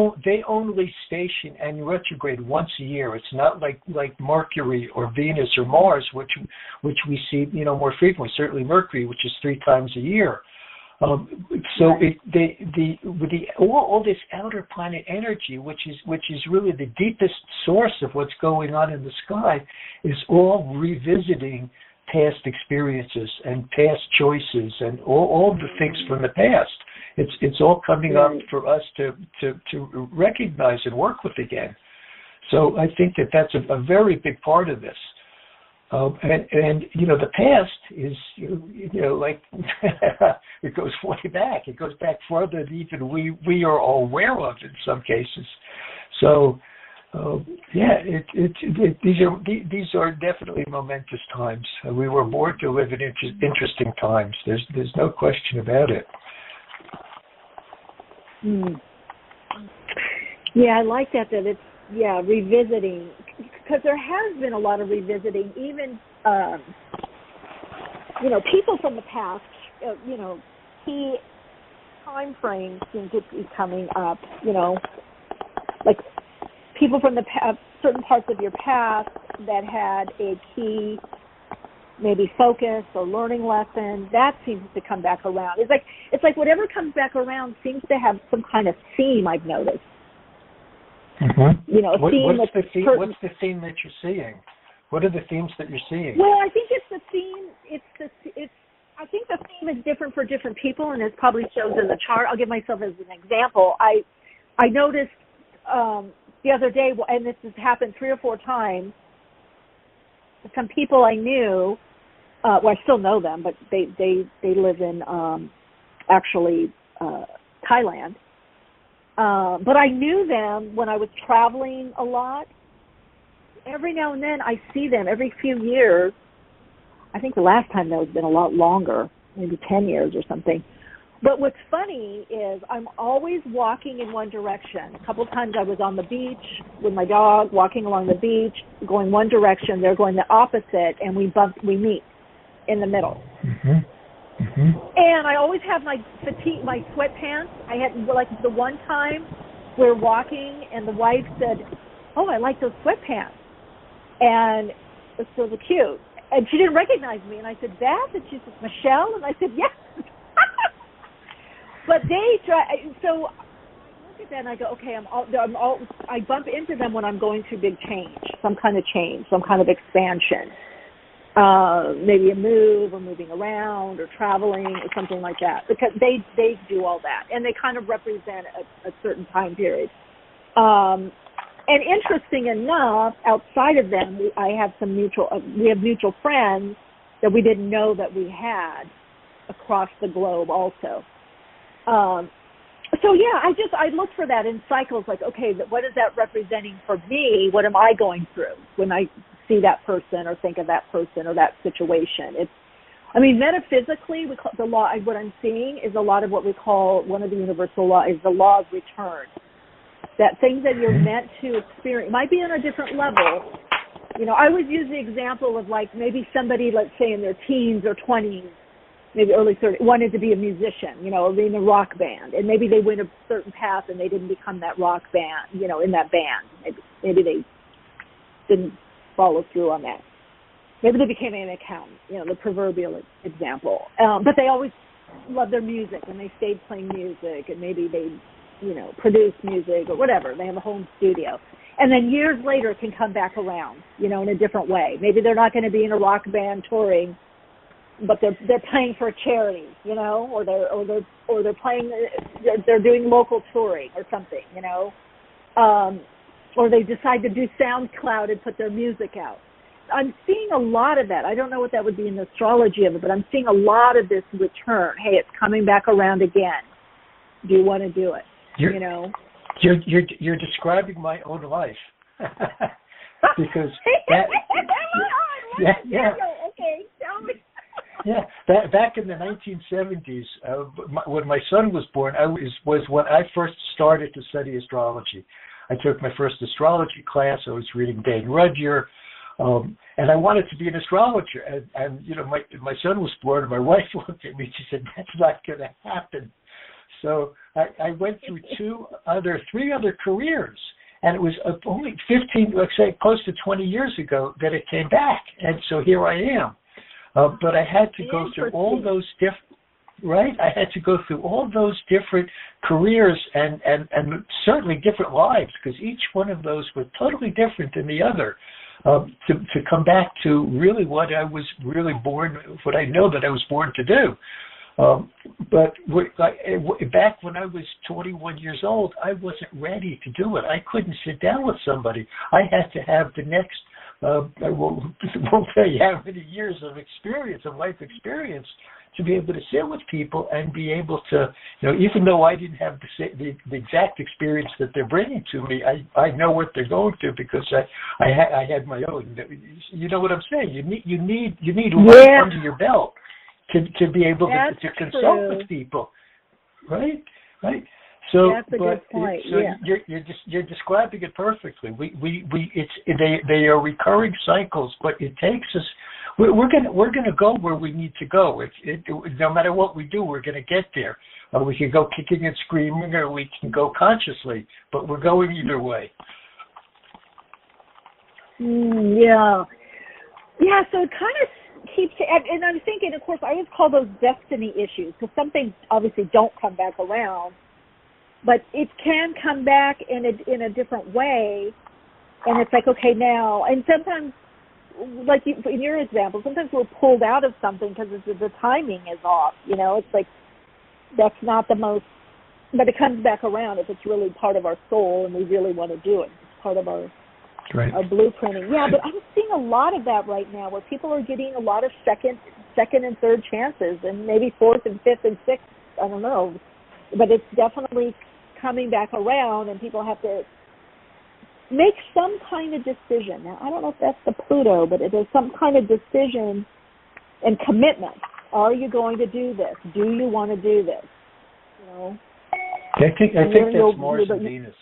only station and retrograde once a year. It's not like Mercury or Venus or Mars, which we see more frequently. Certainly Mercury, which is 3 times a year. All this outer planet energy, which is really the deepest source of what's going on in the sky, is all revisiting past experiences and past choices and all the things from the past. It's all coming up for us to recognize and work with again. So I think that's a very big part of this. And the past is like it goes way back. It goes back further than even we are all aware of in some cases. So these are definitely momentous times. We were born to live in interesting times. There's no question about it. Yeah, I like that it's revisiting, because there has been a lot of revisiting. Even people from the past, key time frames seem to be coming up. Like people from the past, certain parts of your past that had a key, maybe focus or learning lesson, that seems to come back around. It's like whatever comes back around seems to have some kind of theme, I've noticed. Mm-hmm. What's the theme that you're seeing? What are the themes that you're seeing? Well, I think it's the theme. I think the theme is different for different people, and it probably shows in the chart. I'll give myself as an example. I noticed the other day, and this has happened 3 or 4 times. Some people I knew, I still know them, but they live in actually Thailand. But I knew them when I was traveling a lot. Every now and then I see them every few years. I think the last time that has been a lot longer, maybe 10 years or something. But what's funny is I'm always walking in one direction. A couple of times I was on the beach with my dog, walking along the beach, going one direction. They're going the opposite, and we meet in the middle. Mm-hmm. Mm-hmm. And I always have my sweatpants. I had, like, the one time we're walking, and the wife said, "Oh, I like those sweatpants," and it's really cute. And she didn't recognize me, and I said, "Beth?" And she said, "Michele?" And I said, "Yes." But they try. So I look at that and I go, "Okay, I bump into them when I'm going through big change, some kind of expansion." Maybe a move or moving around or traveling or something like that, because they do all that, and they kind of represent a certain time period. And interesting enough, outside of them, we have mutual friends that we didn't know that we had across the globe also. So yeah, I look for that in cycles, like, okay, what is that representing for me? What am I going through when I see that person or think of that person or that situation. Metaphysically, the law. What I'm seeing is a lot of what we call one of the universal law is the law of return. That things that you're meant to experience might be on a different level. I always use the example of like maybe somebody, let's say in their teens or 20s, maybe early 30s, wanted to be a musician, or be in a rock band, and maybe they went a certain path and they didn't become that rock band, in that band. Maybe they didn't follow through on that. Maybe they became an accountant, the proverbial example. But they always loved their music, and they stayed playing music, and maybe they, produced music or whatever. They have a home studio. And then years later it can come back around, in a different way. Maybe they're not going to be in a rock band touring, but they're playing for a charity, or they're playing, they're doing local touring or something, or they decide to do SoundCloud and put their music out. I'm seeing a lot of that. I don't know what that would be in the astrology of it, but I'm seeing a lot of this return. Hey, it's coming back around again. Do you want to do it? You're describing my own life because that. Yeah. Okay, tell me. Yeah, back in the 1970s, when my son was born, was when I first started to study astrology. I took my first astrology class. I was reading Dane Rudhyar. And I wanted to be an astrologer. And my son was born, and my wife looked at me and she said, that's not going to happen. So I went through three other careers. And it was only 15, let's say close to 20 years ago that it came back. And so here I am. But I had to go through all those different, right? I had to go through all those different careers and certainly different lives, because each one of those was totally different than the other. To come back to really what I was really born, what I know that I was born to do. But back when I was 21 years old, I wasn't ready to do it. I couldn't sit down with somebody. I had to have the next, I won't tell you how many years of experience, of life experience, to be able to sit with people and be able to, even though I didn't have the exact experience that they're bringing to me, I know what they're going through because I had my own. You know what I'm saying? You need life under your belt to be able to consult with people, right? So, that's a good point. So you're describing it perfectly. They are recurring cycles, but it takes us. We're gonna go where we need to go. No matter what we do, we're gonna get there. We can go kicking and screaming, or we can go consciously, but we're going either way. Yeah. So it kind of keeps. And I'm thinking, of course, I always call those destiny issues, because some things obviously don't come back around, but it can come back in a different way, and it's like, okay, now, and sometimes, like in your example, sometimes we're pulled out of something because the timing is off. It's like that's not the most, but it comes back around if it's really part of our soul and we really want to do it. It's part of our blueprinting. Yeah, but I'm seeing a lot of that right now, where people are getting a lot of second and third chances, and maybe fourth and fifth and sixth. I don't know, but it's definitely coming back around, and people have to make some kind of decision. Now, I don't know if that's the Pluto, but it is some kind of decision and commitment. Are you going to do this? Do you want to do this? I think that's Mars and Venus.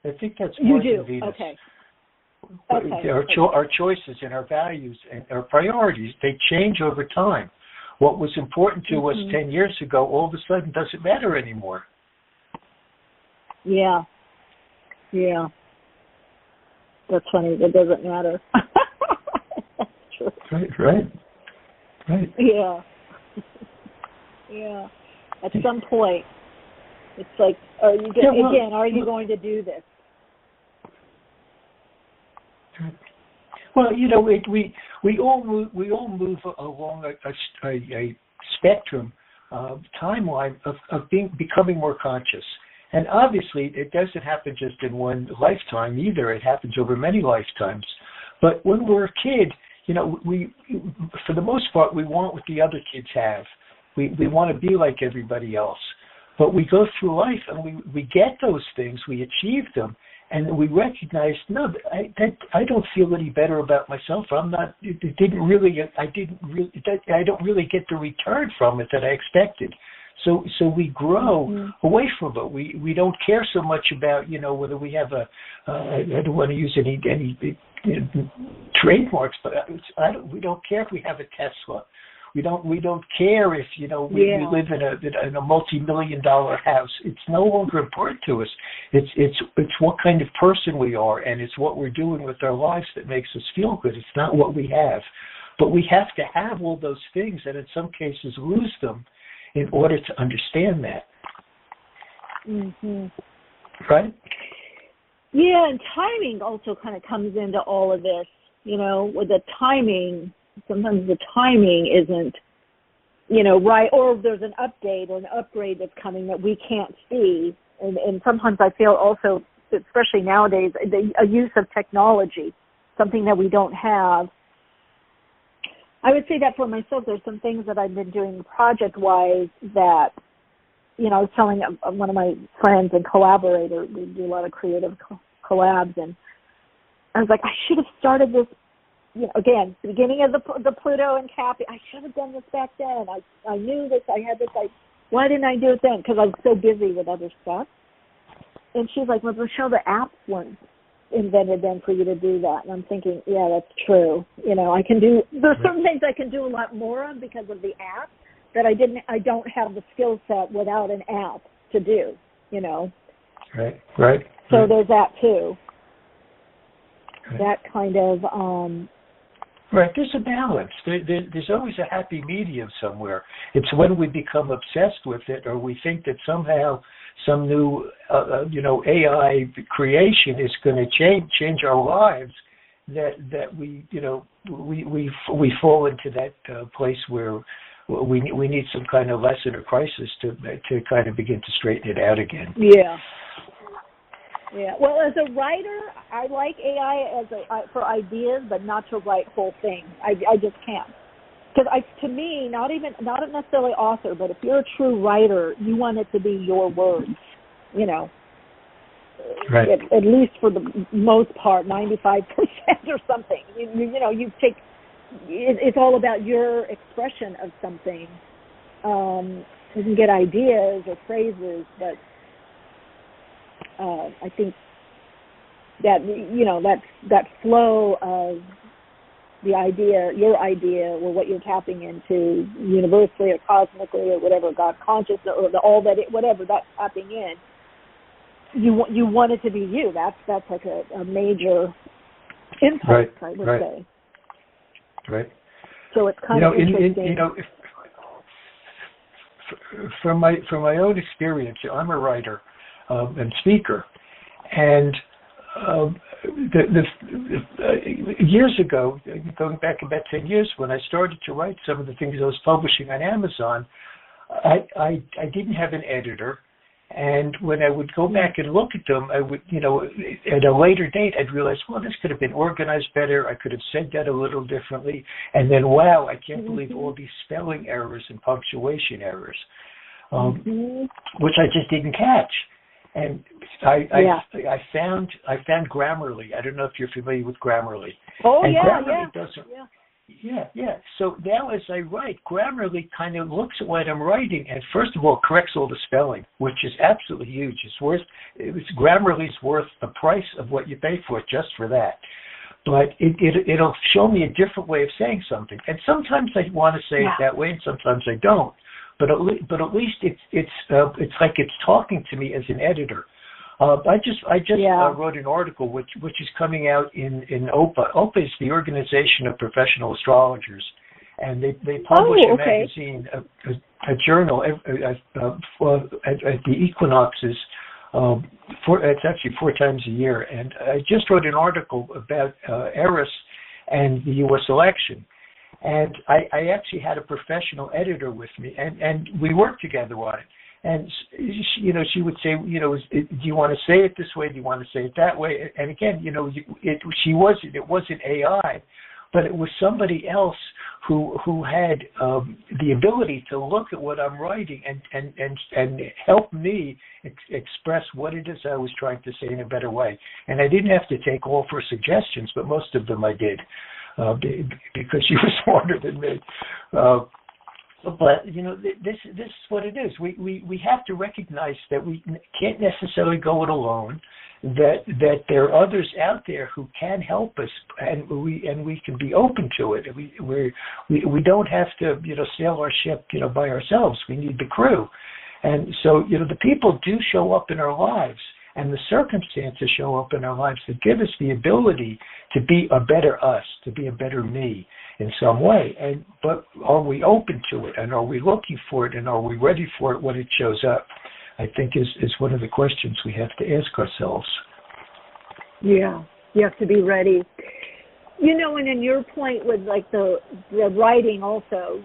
I think that's Mars and Venus. Okay. Our choices and our values and our priorities, they change over time. What was important to us 10 years ago all of a sudden doesn't matter anymore. Yeah. That's funny. It doesn't matter. That's true. Right. Yeah. At some point, it's like, are you going to do this? Well, we all move along a spectrum timeline of becoming more conscious. And obviously, it doesn't happen just in one lifetime either. It happens over many lifetimes. But when we're a kid, we, for the most part, we want what the other kids have. We want to be like everybody else. But we go through life and we get those things, we achieve them, And we recognized, no, I don't feel any better about myself. I'm not. I don't really get the return from it that I expected. So we grow away from it. We don't care so much about, whether we have I don't want to use any trademarks, but we don't care if we have a Tesla. We don't care if we live in a multi-million-dollar house. It's no longer important to us. It's what kind of person we are, and it's what we're doing with our lives that makes us feel good. It's not what we have, but we have to have all those things, and in some cases lose them in order to understand that. Mm-hmm. Right? Yeah, and timing also kind of comes into all of this. With the timing. Sometimes the timing isn't, right, or there's an update or an upgrade that's coming that we can't see. And sometimes I feel also, especially nowadays, a use of technology, something that we don't have. I would say that for myself, there's some things that I've been doing project-wise that, I was telling one of my friends and collaborator, we do a lot of creative collabs, and I was like, I should have started this. Again, the beginning of the Pluto and Cap, I should have done this back then. I knew this. I had this. Why didn't I do it then? Because I was so busy with other stuff. And she's like, well, Michele, the apps weren't invented then for you to do that. And I'm thinking, yeah, that's true. I can do. There's certain things I can do a lot more of because of the app that I don't have the skill set without an app to do. Right. So there's that too. That kind of. Right, there's a balance. There's always a happy medium somewhere. It's when we become obsessed with it, or we think that somehow some new, AI creation is going to change our lives, that we fall into that place where we need some kind of lesson or crisis to kind of begin to straighten it out again. Yeah. Yeah. Well, as a writer, I like AI for ideas, but not to write whole things. I just can't. Because to me, not necessarily author, but if you're a true writer, you want it to be your words. Right. At least for the most part, 95% or something. You take. It's all about your expression of something. You can get ideas or phrases, but. I think that that flow of the idea, your idea, or what you're tapping into universally or cosmically or whatever, God conscious or whatever that's tapping in. You want it to be you. That's like a major impulse, I would say. Right. So it's kind of interesting. From my own experience, I'm a writer. And speaker, and years ago, going back about 10 years, when I started to write some of the things I was publishing on Amazon, I didn't have an editor, and when I would go back and look at them, I would, at a later date, I'd realize, well, this could have been organized better. I could have said that a little differently, and then, wow, I can't believe all these spelling errors and punctuation errors, which I just didn't catch. And I found Grammarly. I don't know if you're familiar with Grammarly. Oh, and yeah, Grammarly doesn't. Yeah. So now as I write, Grammarly kind of looks at what I'm writing and first of all corrects all the spelling, which is absolutely huge. Grammarly's worth the price of what you pay for it just for that. But it'll show me a different way of saying something. And sometimes I want to say it that way, and sometimes I don't. But at least it's like it's talking to me as an editor. I just wrote an article which is coming out in OPA. OPA is the Organization of Professional Astrologers, and they publish a magazine, a journal at the equinoxes. It's actually 4 times a year, and I just wrote an article about Eris and the U.S. election. And I actually had a professional editor with me, and we worked together on it. And she would say, do you want to say it this way? Do you want to say it that way? And again, it wasn't AI, but it was somebody else who had the ability to look at what I'm writing and help me express what it is I was trying to say in a better way. And I didn't have to take all of her suggestions, but most of them I did, because she was smarter than me. But this is what it is. We have to recognize that we can't necessarily go it alone. That there are others out there who can help us, and we can be open to it. We don't have to sail our ship by ourselves. We need the crew, and so the people do show up in our lives, and the circumstances show up in our lives that give us the ability to be a better us, to be a better me in some way. But are we open to it, and are we looking for it, and are we ready for it when it shows up? I think is one of the questions we have to ask ourselves. Yeah, you have to be ready. And in your point with like the writing also,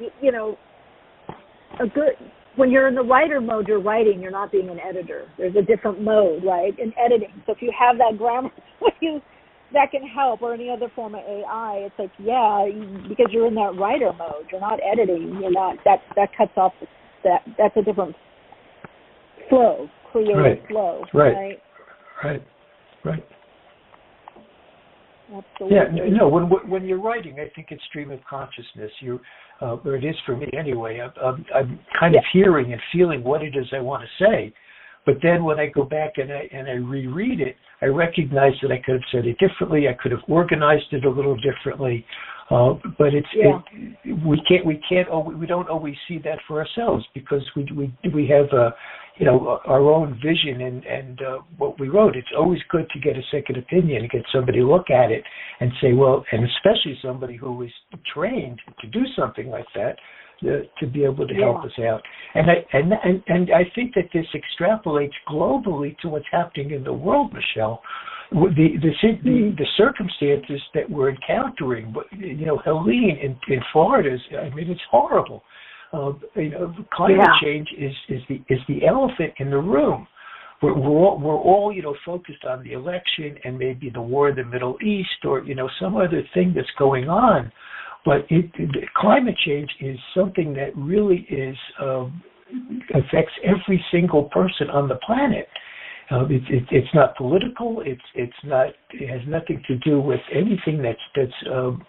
when you're in the writer mode, you're writing, you're not being an editor. There's a different mode, right, in editing. So if you have that grammar, that can help, or any other form of AI. It's like, because you're in that writer mode, you're not editing. You're not. That cuts off that's a different flow, creative flow. Right. Absolutely. Yeah, when you're writing, I think it's stream of consciousness. Or it is for me anyway. I'm kind of hearing and feeling what it is I want to say, but then when I go back and I reread it, I recognize that I could have said it differently. I could have organized it a little differently. But we don't always see that for ourselves, because we have our own vision and what we wrote. It's always good to get a second opinion and get somebody to look at it and say, well, and especially somebody who was trained to do something like that, to be able to help us out. And I think that this extrapolates globally to what's happening in the world, Michele. The circumstances that we're encountering, Helene in Florida, it's horrible. Climate change is the elephant in the room. We're all focused on the election and maybe the war in the Middle East, or some other thing that's going on. But climate change is something that really affects every single person on the planet. It's not political. It has nothing to do with anything that's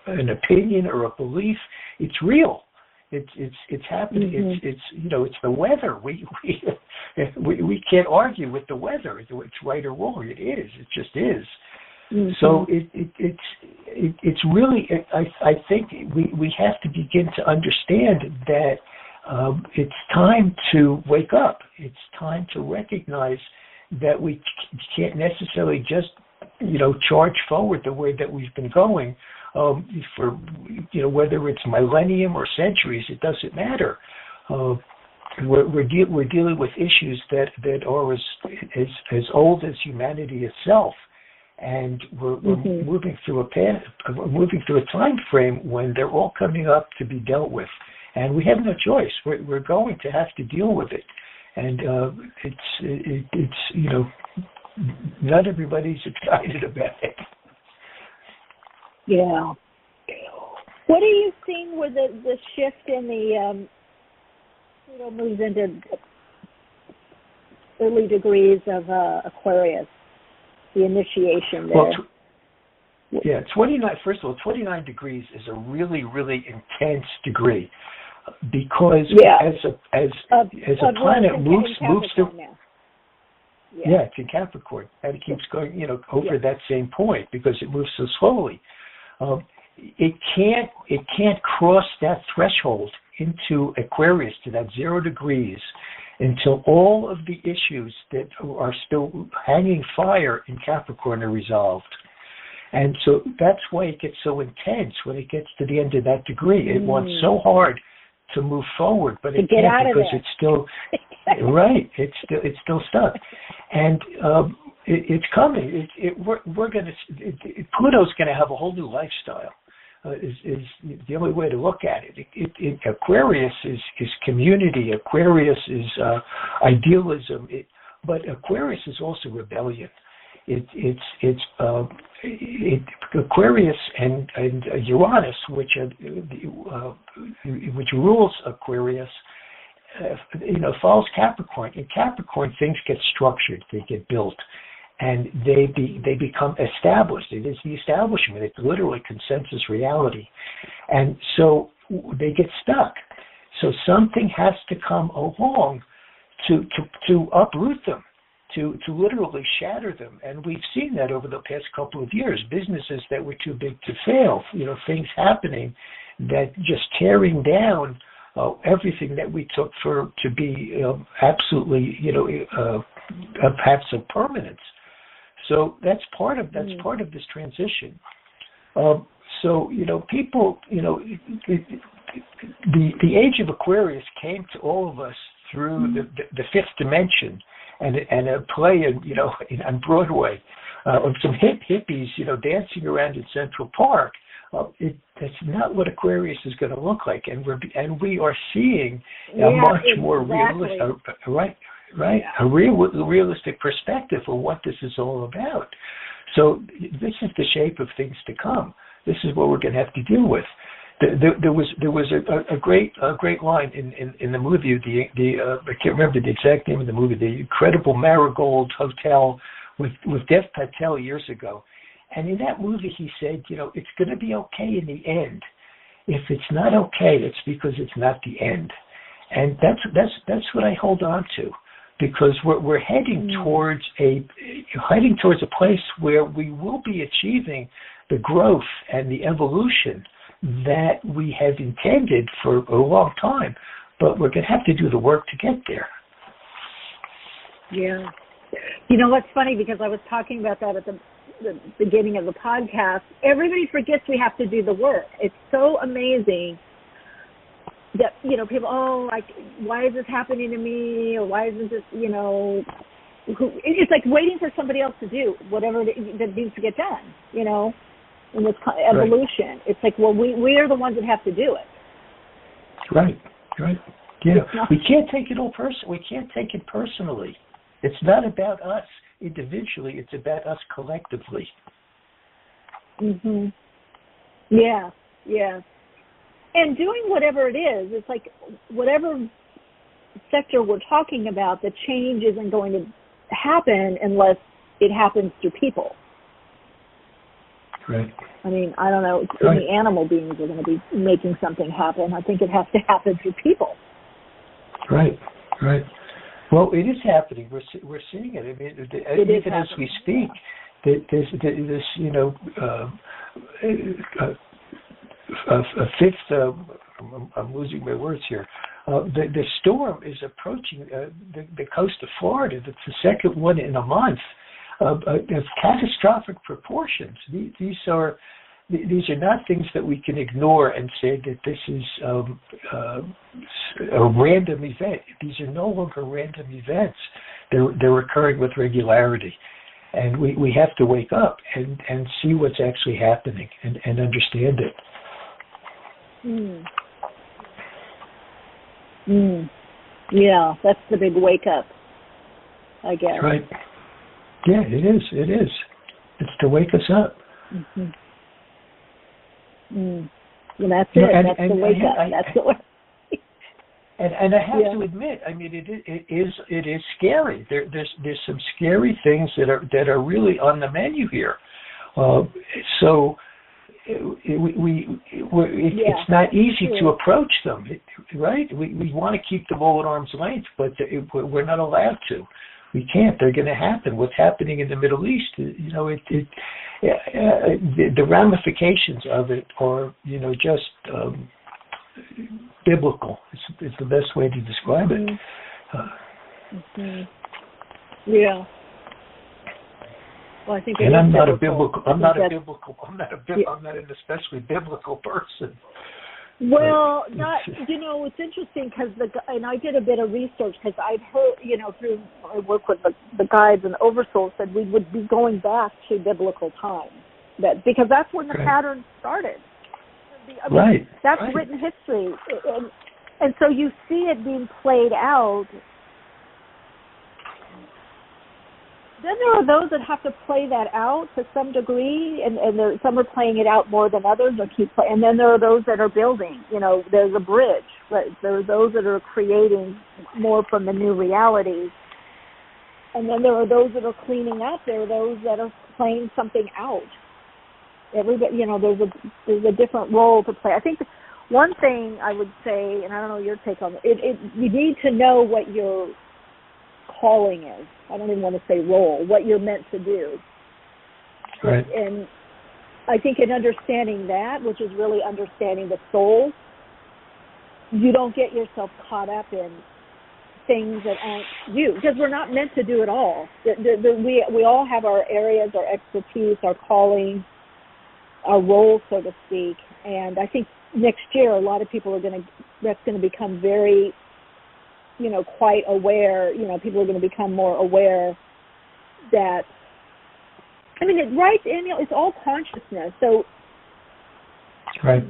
an opinion or a belief. It's real. It's happening. Mm-hmm. It's the weather. We can't argue with the weather. It's right or wrong. It is. It just is. Mm-hmm. So it's really. I think we have to begin to understand that it's time to wake up. It's time to recognize that we can't necessarily just, charge forward the way that we've been going for, whether it's millennium or centuries, it doesn't matter. We're dealing with issues that are as old as humanity itself, and we're moving through a time frame when they're all coming up to be dealt with, and we have no choice. We're going to have to deal with it. And it's not everybody's excited about it. Yeah. What are you seeing with the shift in the Pluto moves into early degrees of Aquarius, the initiation there? 29. First of all, 29 degrees is a really, really intense degree. Because as a planet moves through, it's in Capricorn, and it keeps going, over that same point because it moves so slowly. It can't cross that threshold into Aquarius, to that 0 degrees, until all of the issues that are still hanging fire in Capricorn are resolved. And so that's why it gets so intense when it gets to the end of that degree. It wants so hard to move forward, but it can't because it's still right. It's still stuck, and it's coming. Pluto's going to have a whole new lifestyle. Is the only way to look at it. Aquarius is community. Aquarius is idealism. But Aquarius is also rebellion. Aquarius and Uranus, which rules Aquarius, follows Capricorn. In Capricorn, things get structured, they get built, and they become established. It is the establishment. It's literally consensus reality, and so they get stuck. So something has to come along to uproot them, to literally shatter them. And we've seen that over the past couple of years. Businesses that were too big to fail, things happening that just tearing down everything that we took to be absolutely, perhaps of permanence. So that's part of this transition. People, the age of Aquarius came to all of us through the fifth dimension and a play on Broadway of some hippies dancing around in Central Park. That's not what Aquarius is going to look like, and we are seeing a much more realistic, a realistic perspective of what this is all about. So this is the shape of things to come. This is what we're going to have to deal with. There was a great line in the movie. I can't remember the exact name of the movie. The Incredible Marigold Hotel with Dev Patel years ago. And in that movie, he said, it's going to be okay in the end. If it's not okay, it's because it's not the end. And that's what I hold on to, because we're heading towards a place where we will be achieving the growth and the evolution that we have intended for a long time, but we're going to have to do the work to get there. Yeah. What's funny, because I was talking about that at the beginning of the podcast, everybody forgets we have to do the work. It's so amazing that, people, why is this happening to me? Or why isn't this, it's like waiting for somebody else to do whatever that needs to get done, in this evolution. Right. It's like, well, we are the ones that have to do it. Right. Yeah. We can't take it all we can't take it personally. It's not about us individually, it's about us collectively. Mhm. Yeah. And doing whatever it is, it's like whatever sector we're talking about, the change isn't going to happen unless it happens through people. Right. I mean, I don't know. Right. The animal beings are going to be making something happen. I think it has to happen through people. Right. Well, it is happening. We're seeing it. I mean, even as we speak, there's this, a fifth. I'm losing my words here. The storm is approaching the coast of Florida. It's the second one in a month. Of catastrophic proportions. These are not things that we can ignore and say that this is a random event. These are no longer random events. They're occurring with regularity, and we have to wake up and see what's actually happening and understand it. Yeah, that's the big wake up, I guess. Right. Yeah, it is. It's to wake us up. Mm-hmm. And that's it. That's the wake up. That's the way. And I have to admit, I mean, it is scary. There's some scary things that are really on the menu here. So it's not easy to approach them, right? We want to keep them all at arm's length, but we're not allowed to. We can't. They're going to happen. What's happening in the Middle East, the ramifications of it are, just biblical. It's the best way to describe it. Yeah. Well, I think. And I'm not an especially biblical person. Well, it's interesting because and I did a bit of research because I'd heard, through I work with the guides and Oversoul said we would be going back to biblical times, because that's when the pattern started. That's written history, and so you see it being played out Then there are those that have to play that out to some degree, and some are playing it out more than others, or and then there are those that are building. There's a bridge. But there are those that are creating more from the new realities, and then there are those that are cleaning up. There are those that are playing something out. Everybody, there's a different role to play. I think one thing I would say, and I don't know your take on it, you need to know what your calling is. I don't even want to say role, what you're meant to do. Right. And I think in understanding that, which is really understanding the soul, you don't get yourself caught up in things that aren't you, because we're not meant to do it all. We all have our areas, our expertise, our calling, our role, so to speak. And I think next year a lot of people that's going to become very, quite aware. People are going to become more aware that, it's all consciousness. So right.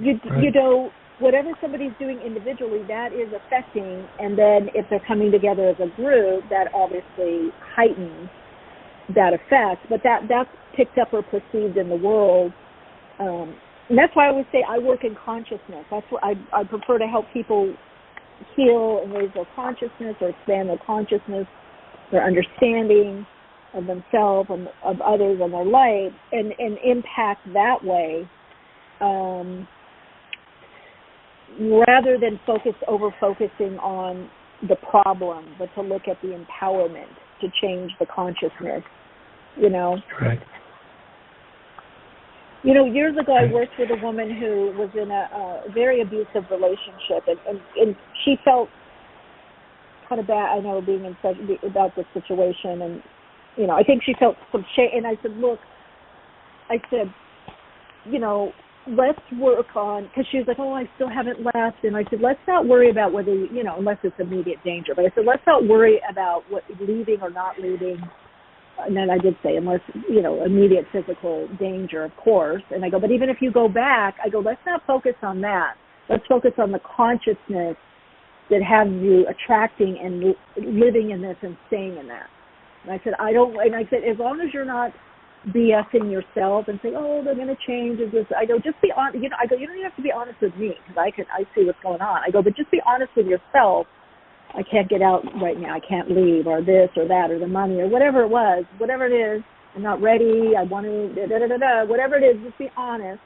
Whatever somebody's doing individually, that is affecting, and then if they're coming together as a group, that obviously heightens that effect. But that's picked up or perceived in the world. And that's why I always say I work in consciousness. That's what I prefer to help people heal and raise their consciousness, or expand their consciousness, their understanding of themselves and of others and their life, and impact that way, rather than over-focusing on the problem, but to look at the empowerment to change the consciousness, Right. Years ago I worked with a woman who was in a very abusive relationship, and she felt kind of bad, I know, being in such about this situation, and I think she felt some shame. And I said, look, let's work on, because she was like, oh, I still haven't left, and I said, let's not worry about whether unless it's immediate danger. But I said, let's not worry about what leaving or not leaving. And then I did say, unless, immediate physical danger, of course. And I go, but even if you go back, I go, let's not focus on that. Let's focus on the consciousness that has you attracting and living in this and staying in that. And I said, as long as you're not BSing yourself and saying, oh, they're going to change. I go, just be honest. You don't even have to be honest with me, because I see what's going on. I go, but just be honest with yourself. I can't get out right now. I can't leave, or this or that, or the money, or whatever it was, whatever it is. I'm not ready. I want to, whatever it is, just be honest.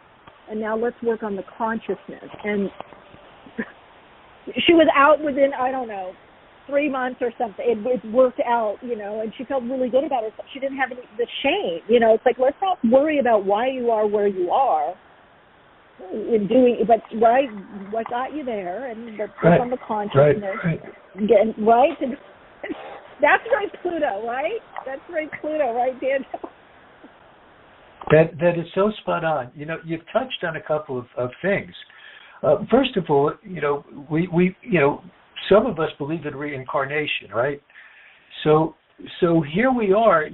And now let's work on the consciousness. And she was out within, 3 months or something. It worked out, and she felt really good about herself. She didn't have the shame. It's like, let's not worry about why you are where you are in doing, but what got you there, and let's work on the consciousness. Right. And that's right, Pluto, right? That's right, Pluto, right, Daniel? That is so spot on. You've touched on a couple of things. First of all, we some of us believe in reincarnation, right? So here we are,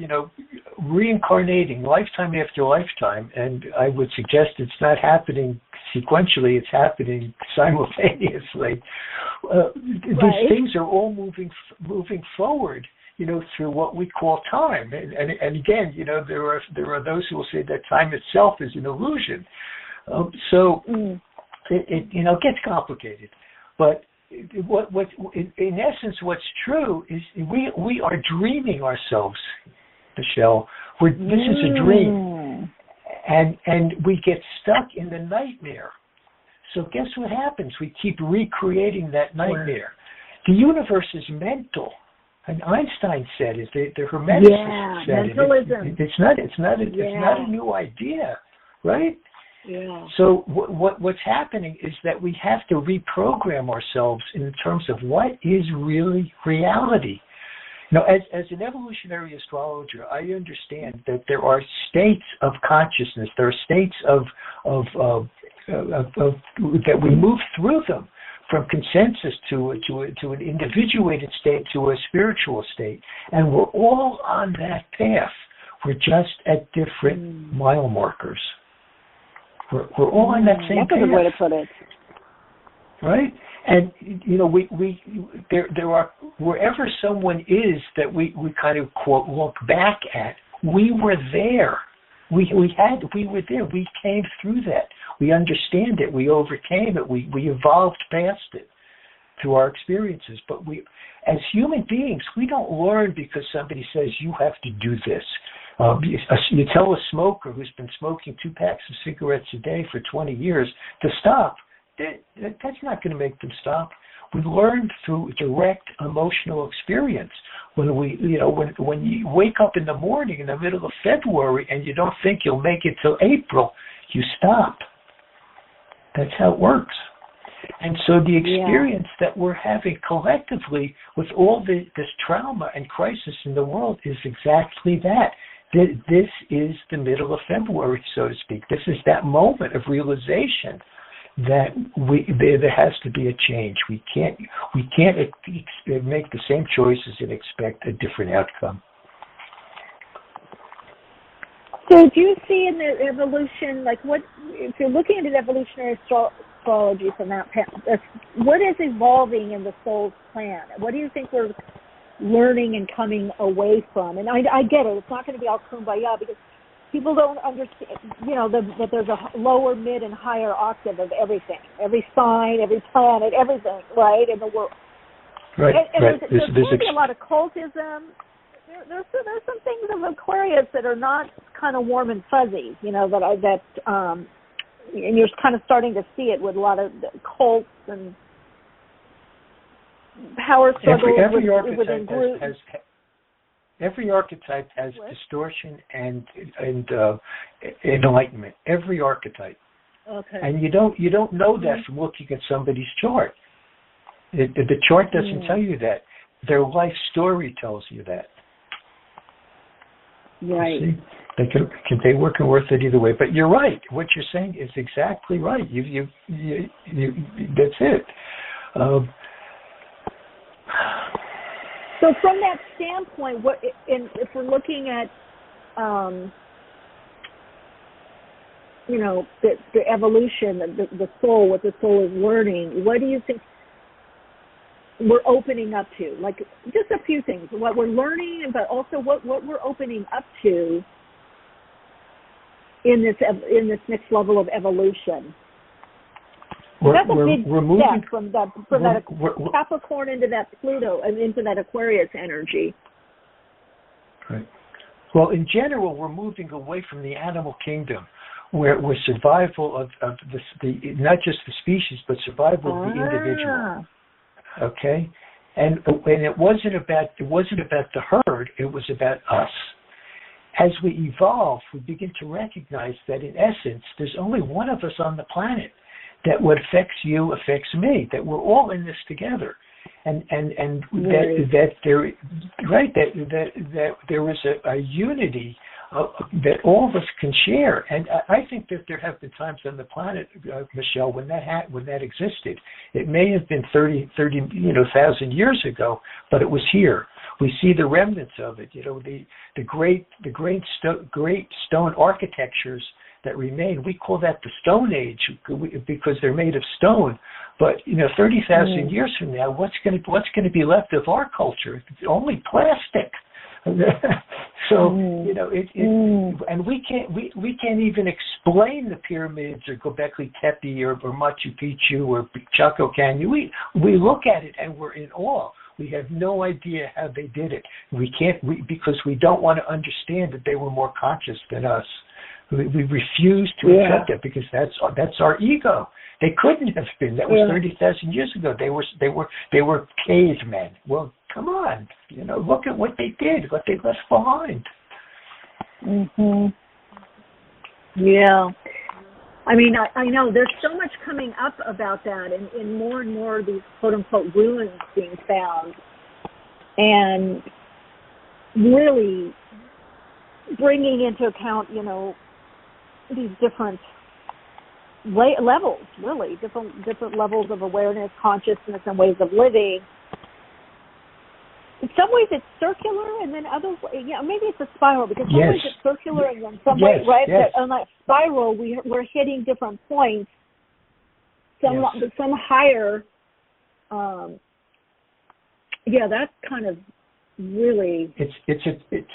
reincarnating lifetime after lifetime, and I would suggest it's not happening sequentially; it's happening simultaneously. These things are all moving forward, through what we call time. And again, there are those who will say that time itself is an illusion. It gets complicated, but what in essence what's true is we are dreaming ourselves, Michele. This is a dream, and we get stuck in the nightmare. So guess what happens? We keep recreating that nightmare. The universe is mental, and Einstein said it. The Hermeticists said mentalism. It's not a new idea, right? Yeah. So what's happening is that we have to reprogram ourselves in terms of what is really reality. As an evolutionary astrologer, I understand that there are states of consciousness. There are states of that we move through them, from consensus to an individuated state to a spiritual state, and we're all on that path. We're just at different mile markers. We're all on that same path. That's a good way to put it. Right? And there are, wherever someone is that we kind of quote look back at, we were there. We were there. We came through that. We understand it. We overcame it. We evolved past it through our experiences. But we, as human beings, we don't learn because somebody says you have to do this. You tell a smoker who's been smoking 2 packs of cigarettes a day for 20 years to stop. That's not going to make them stop. We learn through direct emotional experience. When when you wake up in the morning in the middle of February and you don't think you'll make it till April, you stop. That's how it works. And so the experience that we're having collectively with all this trauma and crisis in the world is exactly that. This is the middle of February, so to speak. This is that moment of realization that there has to be a change. We can't make the same choices and expect a different outcome. So do you see in the evolution, like what, if you're looking at evolutionary astrology from that path, what is evolving in the soul's plan? What do you think we're learning and coming away from? And I get it. It's not going to be all kumbaya because people don't understand, that there's a lower, mid, and higher octave of everything. Every sign, every planet, everything, right, in the world. Right, and right. There's going to be a lot of cultism. There's some things of Aquarius that are not kind of warm and fuzzy, and you're kind of starting to see it with a lot of cults and power struggles within groups. Every archetype has distortion and enlightenment. Every archetype. Okay. And you don't know that from looking at somebody's chart. The chart doesn't tell you that. Their life story tells you that. Right. You see? They work and worth it either way. But you're right. What you're saying is exactly right. You that's it. So from that standpoint, if we're looking at, the evolution, the soul, what the soul is learning, what do you think we're opening up to? Like, just a few things, what we're learning, but also what we're opening up to in this next level of evolution. That's a big step from that Capricorn into that Pluto and into that Aquarius energy. Right. Well, in general, we're moving away from the animal kingdom, where survival of the not just the species, but survival of the individual. Okay, and it wasn't about the herd; it was about us. As we evolve, we begin to recognize that in essence, there's only one of us on the planet. That what affects you affects me. That we're all in this together, and that there is a unity that all of us can share. And I think that there have been times on the planet, Michele, when that existed. It may have been 30,000 years ago, but it was here. We see the remnants of it. The great stone architectures that remain. We call that the Stone Age because they're made of stone. But 30,000 years from now, what's going to be left of our culture? It's only plastic. So and we can't even explain the pyramids or Göbekli Tepe or Machu Picchu or Chaco Canyon. We look at it and we're in awe. We have no idea how they did it. We can't because we don't want to understand that they were more conscious than us. We refuse to accept it because that's our ego. They couldn't have been. That was 30,000 years ago. They were cavemen. Well, come on, look at what they did, what they left behind. Mhm. Yeah. I mean, I know there's so much coming up about that, and more of these quote unquote ruins being found, and really bringing into account, these different levels, really different levels of awareness, consciousness, and ways of living. In some ways, it's circular, and then other maybe it's a spiral because some ways it's circular, and then some ways, right? Yes. On that spiral, we're hitting different points. Some higher Yeah, that's kind of really it's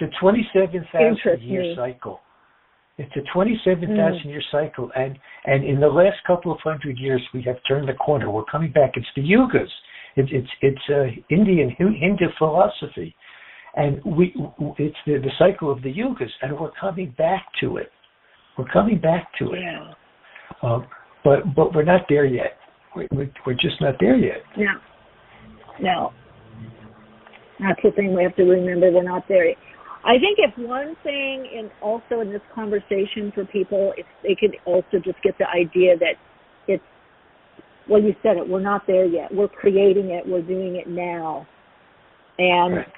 a 27,000 year cycle. It's a 27,000 year cycle, and in the last couple of 100 years we have turned the corner. We're coming back. It's the yugas. It's Indian Hindu philosophy, and it's the cycle of the yugas, and we're coming back to it. We're coming back to it. Yeah. But we're not there yet. We're just not there yet. No. That's the thing we have to remember. We're not there yet. I think if one thing, also in this conversation for people, if they could also just get the idea that it's, well, you said it, we're not there yet. We're creating it. We're doing it now. And right.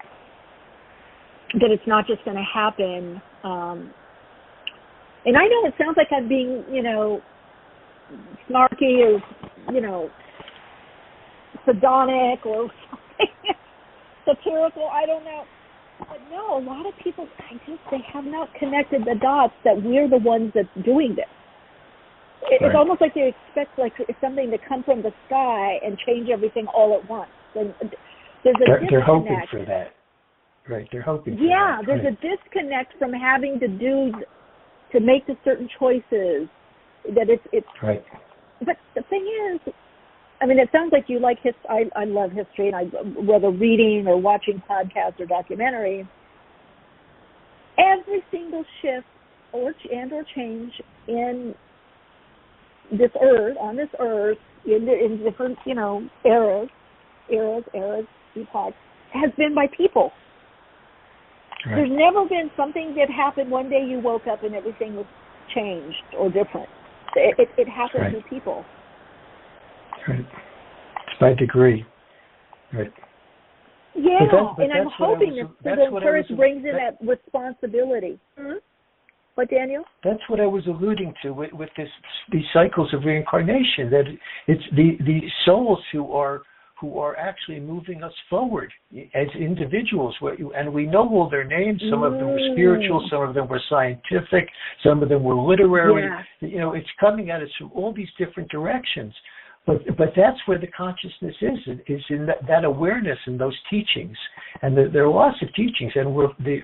that it's not just going to happen. And I know it sounds like I'm being, snarky or, sardonic or something satirical. I don't know. But no, a lot of people, they have not connected the dots that we're the ones that's doing this. It's almost like they expect something to come from the sky and change everything all at once. And there's a disconnect. They're hoping for that. Right, they're hoping for that. Yeah, there's a disconnect from having to make the certain choices. That it's right. But the thing is, I mean, it sounds like you like history. I love history, and whether reading or watching podcasts or documentaries, every single shift or change in this earth, on this earth, in different, eras, epochs, has been by people. Right. There's never been something that happened one day you woke up and everything was changed or different. It happened through people. Right. It's by degree. Right. Yeah, and I'm hoping that the Earth brings in that responsibility. Mm-hmm. What, Daniel? That's what I was alluding to with these cycles of reincarnation. That it's the souls who are actually moving us forward as individuals. And we know all their names. Some of them were spiritual, some of them were scientific, some of them were literary. Yeah. It's coming at us from all these different directions. But that's where the consciousness is in that awareness and those teachings. And there are lots of teachings, and we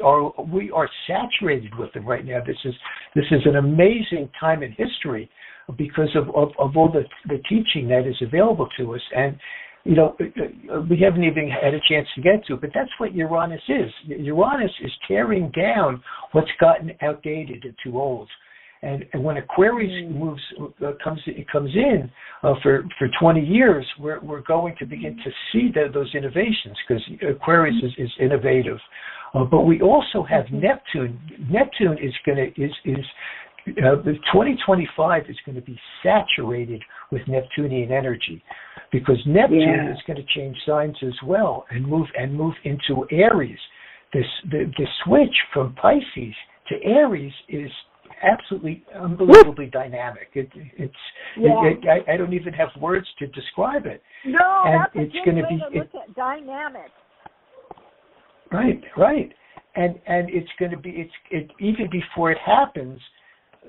are saturated with them right now. This is an amazing time in history because of all the teaching that is available to us. And we haven't even had a chance to get to it, but that's what Uranus is. Uranus is tearing down what's gotten outdated and too old. And when Aquarius comes in for 20 years, we're going to begin to see those innovations because Aquarius is innovative. But we also have Neptune. Neptune is 2025 is going to be saturated with Neptunian energy, because Neptune is going to change signs as well and move into Aries. The switch from Pisces to Aries is absolutely unbelievably dynamic. I don't even have words to describe it. No, and that's it's a going good to be way to look at dynamic. Right, and it's going to be even before it happens.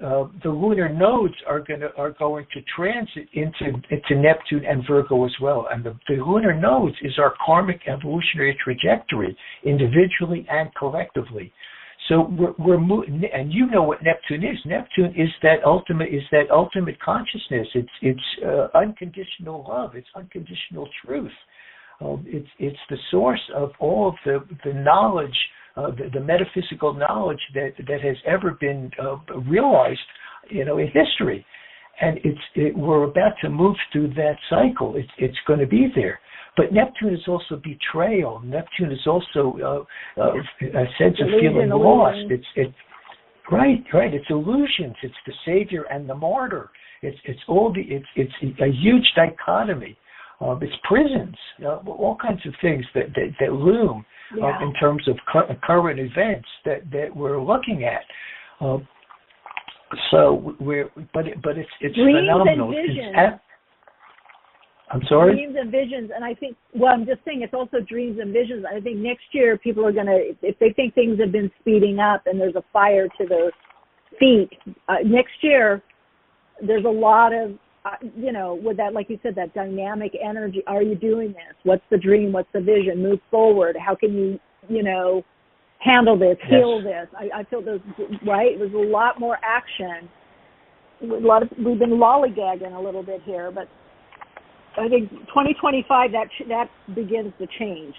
The lunar nodes are going to transit into Neptune and Virgo as well, and the lunar nodes is our karmic evolutionary trajectory, individually and collectively. So we're moving, and you know what Neptune is. Neptune is that ultimate consciousness. It's unconditional love. It's unconditional truth. It's the source of all of the knowledge, the metaphysical knowledge that has ever been realized, in history. And we're about to move through that cycle. It's going to be there. But Neptune is also betrayal. Neptune is also a sense of feeling lost. It's right. It's illusions. It's the savior and the martyr. It's a huge dichotomy. It's prisons. All kinds of things that loom in terms of current events that we're looking at. But it's phenomenal. I'm sorry? Dreams and visions, and I think, I'm just saying it's also dreams and visions. I think next year people are going to, if they think things have been speeding up and there's a fire to their feet, next year there's a lot of with that, like you said, that dynamic energy. Are you doing this? What's the dream? What's the vision? Move forward. How can you, handle this, heal this? I feel those, right? There's a lot more action. We've been lollygagging a little bit here, but I think 2025 that begins to change.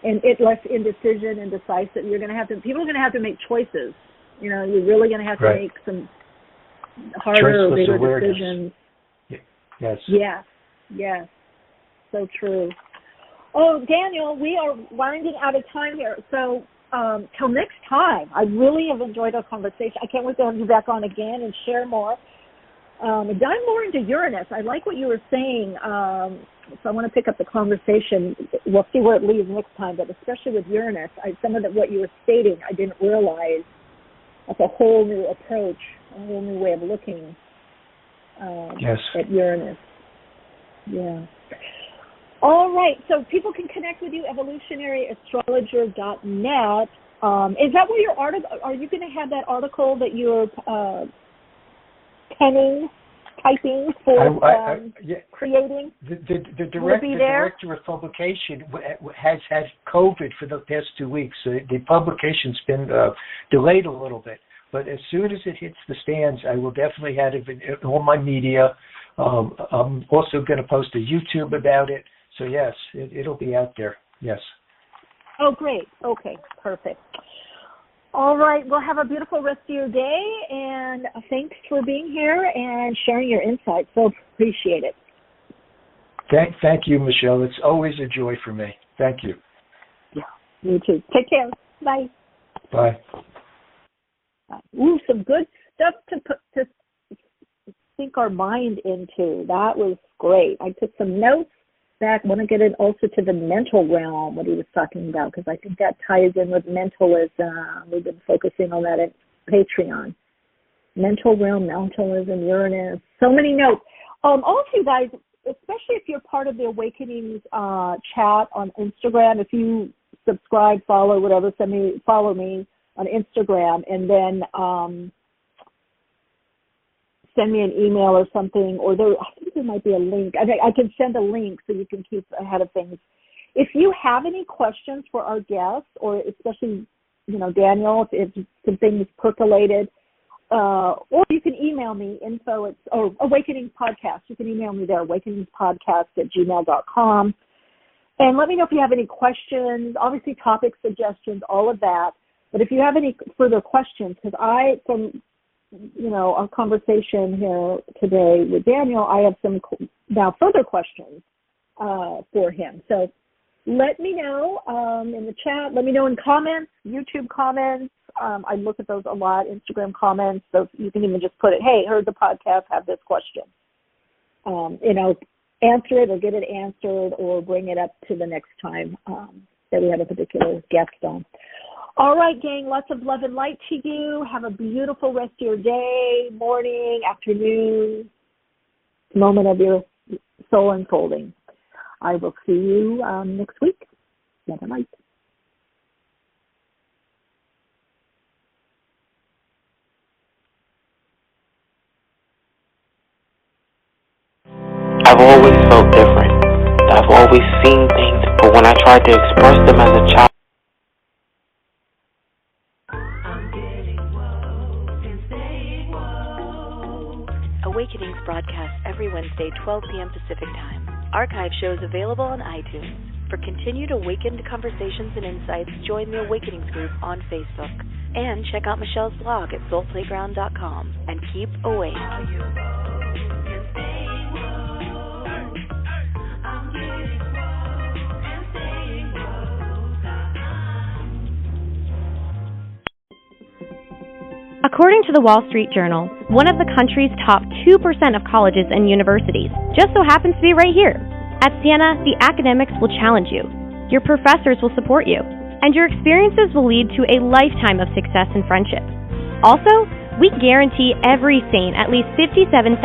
And it less indecision, indecisive. People are going to have to make choices. You're really going to have to make some harder, bigger decisions. Yes. Yes. So true. Oh, Daniel, we are winding out of time here. So till next time, I really have enjoyed our conversation. I can't wait to have you back on again and share more. And dive more into Uranus. I like what you were saying. So I want to pick up the conversation. We'll see where it leads next time, but especially with Uranus, some of what you were stating, I didn't realize. That's a whole new approach, a whole new way of looking at Uranus. Yeah. All right. So people can connect with you, evolutionaryastrologer.net. Is that where your article, are you going to have that article that you're typing for creating? The director of publication has had COVID for the past 2 weeks, so the publication's been delayed a little bit. But as soon as it hits the stands, I will definitely have it in all my media. I'm also going to post a YouTube about it. So yes, it'll be out there. Yes. Oh, great. Okay, perfect. All right. Well, have a beautiful rest of your day, and thanks for being here and sharing your insights. So appreciate it. Thank you, Michelle. It's always a joy for me. Thank you. Yeah, you too. Take care. Bye. Bye. Ooh, some good stuff to sink our mind into. That was great. I took some notes back. I want to get it also to the mental realm, what he was talking about, because I think that ties in with mentalism. We've been focusing on that at Patreon. Mental realm, mentalism, Uranus. So many notes. Also, you guys, especially if you're part of the Awakenings chat on Instagram, if you subscribe, follow, whatever, follow me on Instagram, and then send me an email or something, or I think there might be a link. I can send a link so you can keep ahead of things. If you have any questions for our guests, or especially, Daniel, if some things percolated, or you can email me, or Awakenings Podcast. You can email me there, awakeningspodcast@gmail.com. And let me know if you have any questions, obviously topic suggestions, all of that. But if you have any further questions, because from our conversation here today with Daniel, I have some now further questions for him. So let me know in the chat. Let me know in comments, YouTube comments. I look at those a lot, Instagram comments. So you can even just put it, hey, heard the podcast, have this question. Answer it or get it answered or bring it up to the next time that we have a particular guest on. All right, gang, lots of love and light to you. Have a beautiful rest of your day, morning, afternoon, moment of your soul unfolding. I will see you next week. Love and light. I've always felt different. I've always seen things, but when I tried to express them as a child, Awakenings broadcasts every Wednesday, 12 p.m. Pacific Time. Archive shows available on iTunes. For continued awakened conversations and insights, join the Awakenings group on Facebook. And check out Michelle's blog at soulplayground.com. And keep awake. According to the Wall Street Journal, one of the country's top 2% of colleges and universities just so happens to be right here. At Siena, the academics will challenge you, your professors will support you, and your experiences will lead to a lifetime of success and friendship. Also, we guarantee every Saint at least $57,000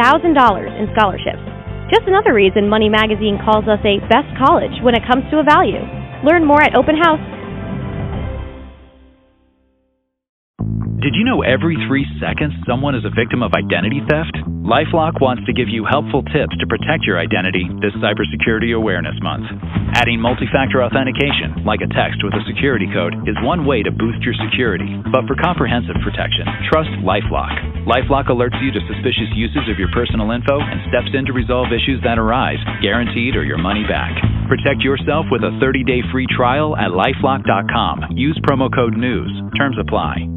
in scholarships. Just another reason Money Magazine calls us a best college when it comes to a value. Learn more at Open House. Did you know every 3 seconds someone is a victim of identity theft? LifeLock wants to give you helpful tips to protect your identity this Cybersecurity Awareness Month. Adding multi-factor authentication, like a text with a security code, is one way to boost your security. But for comprehensive protection, trust LifeLock. LifeLock alerts you to suspicious uses of your personal info and steps in to resolve issues that arise, guaranteed or your money back. Protect yourself with a 30-day free trial at LifeLock.com. Use promo code NEWS. Terms apply.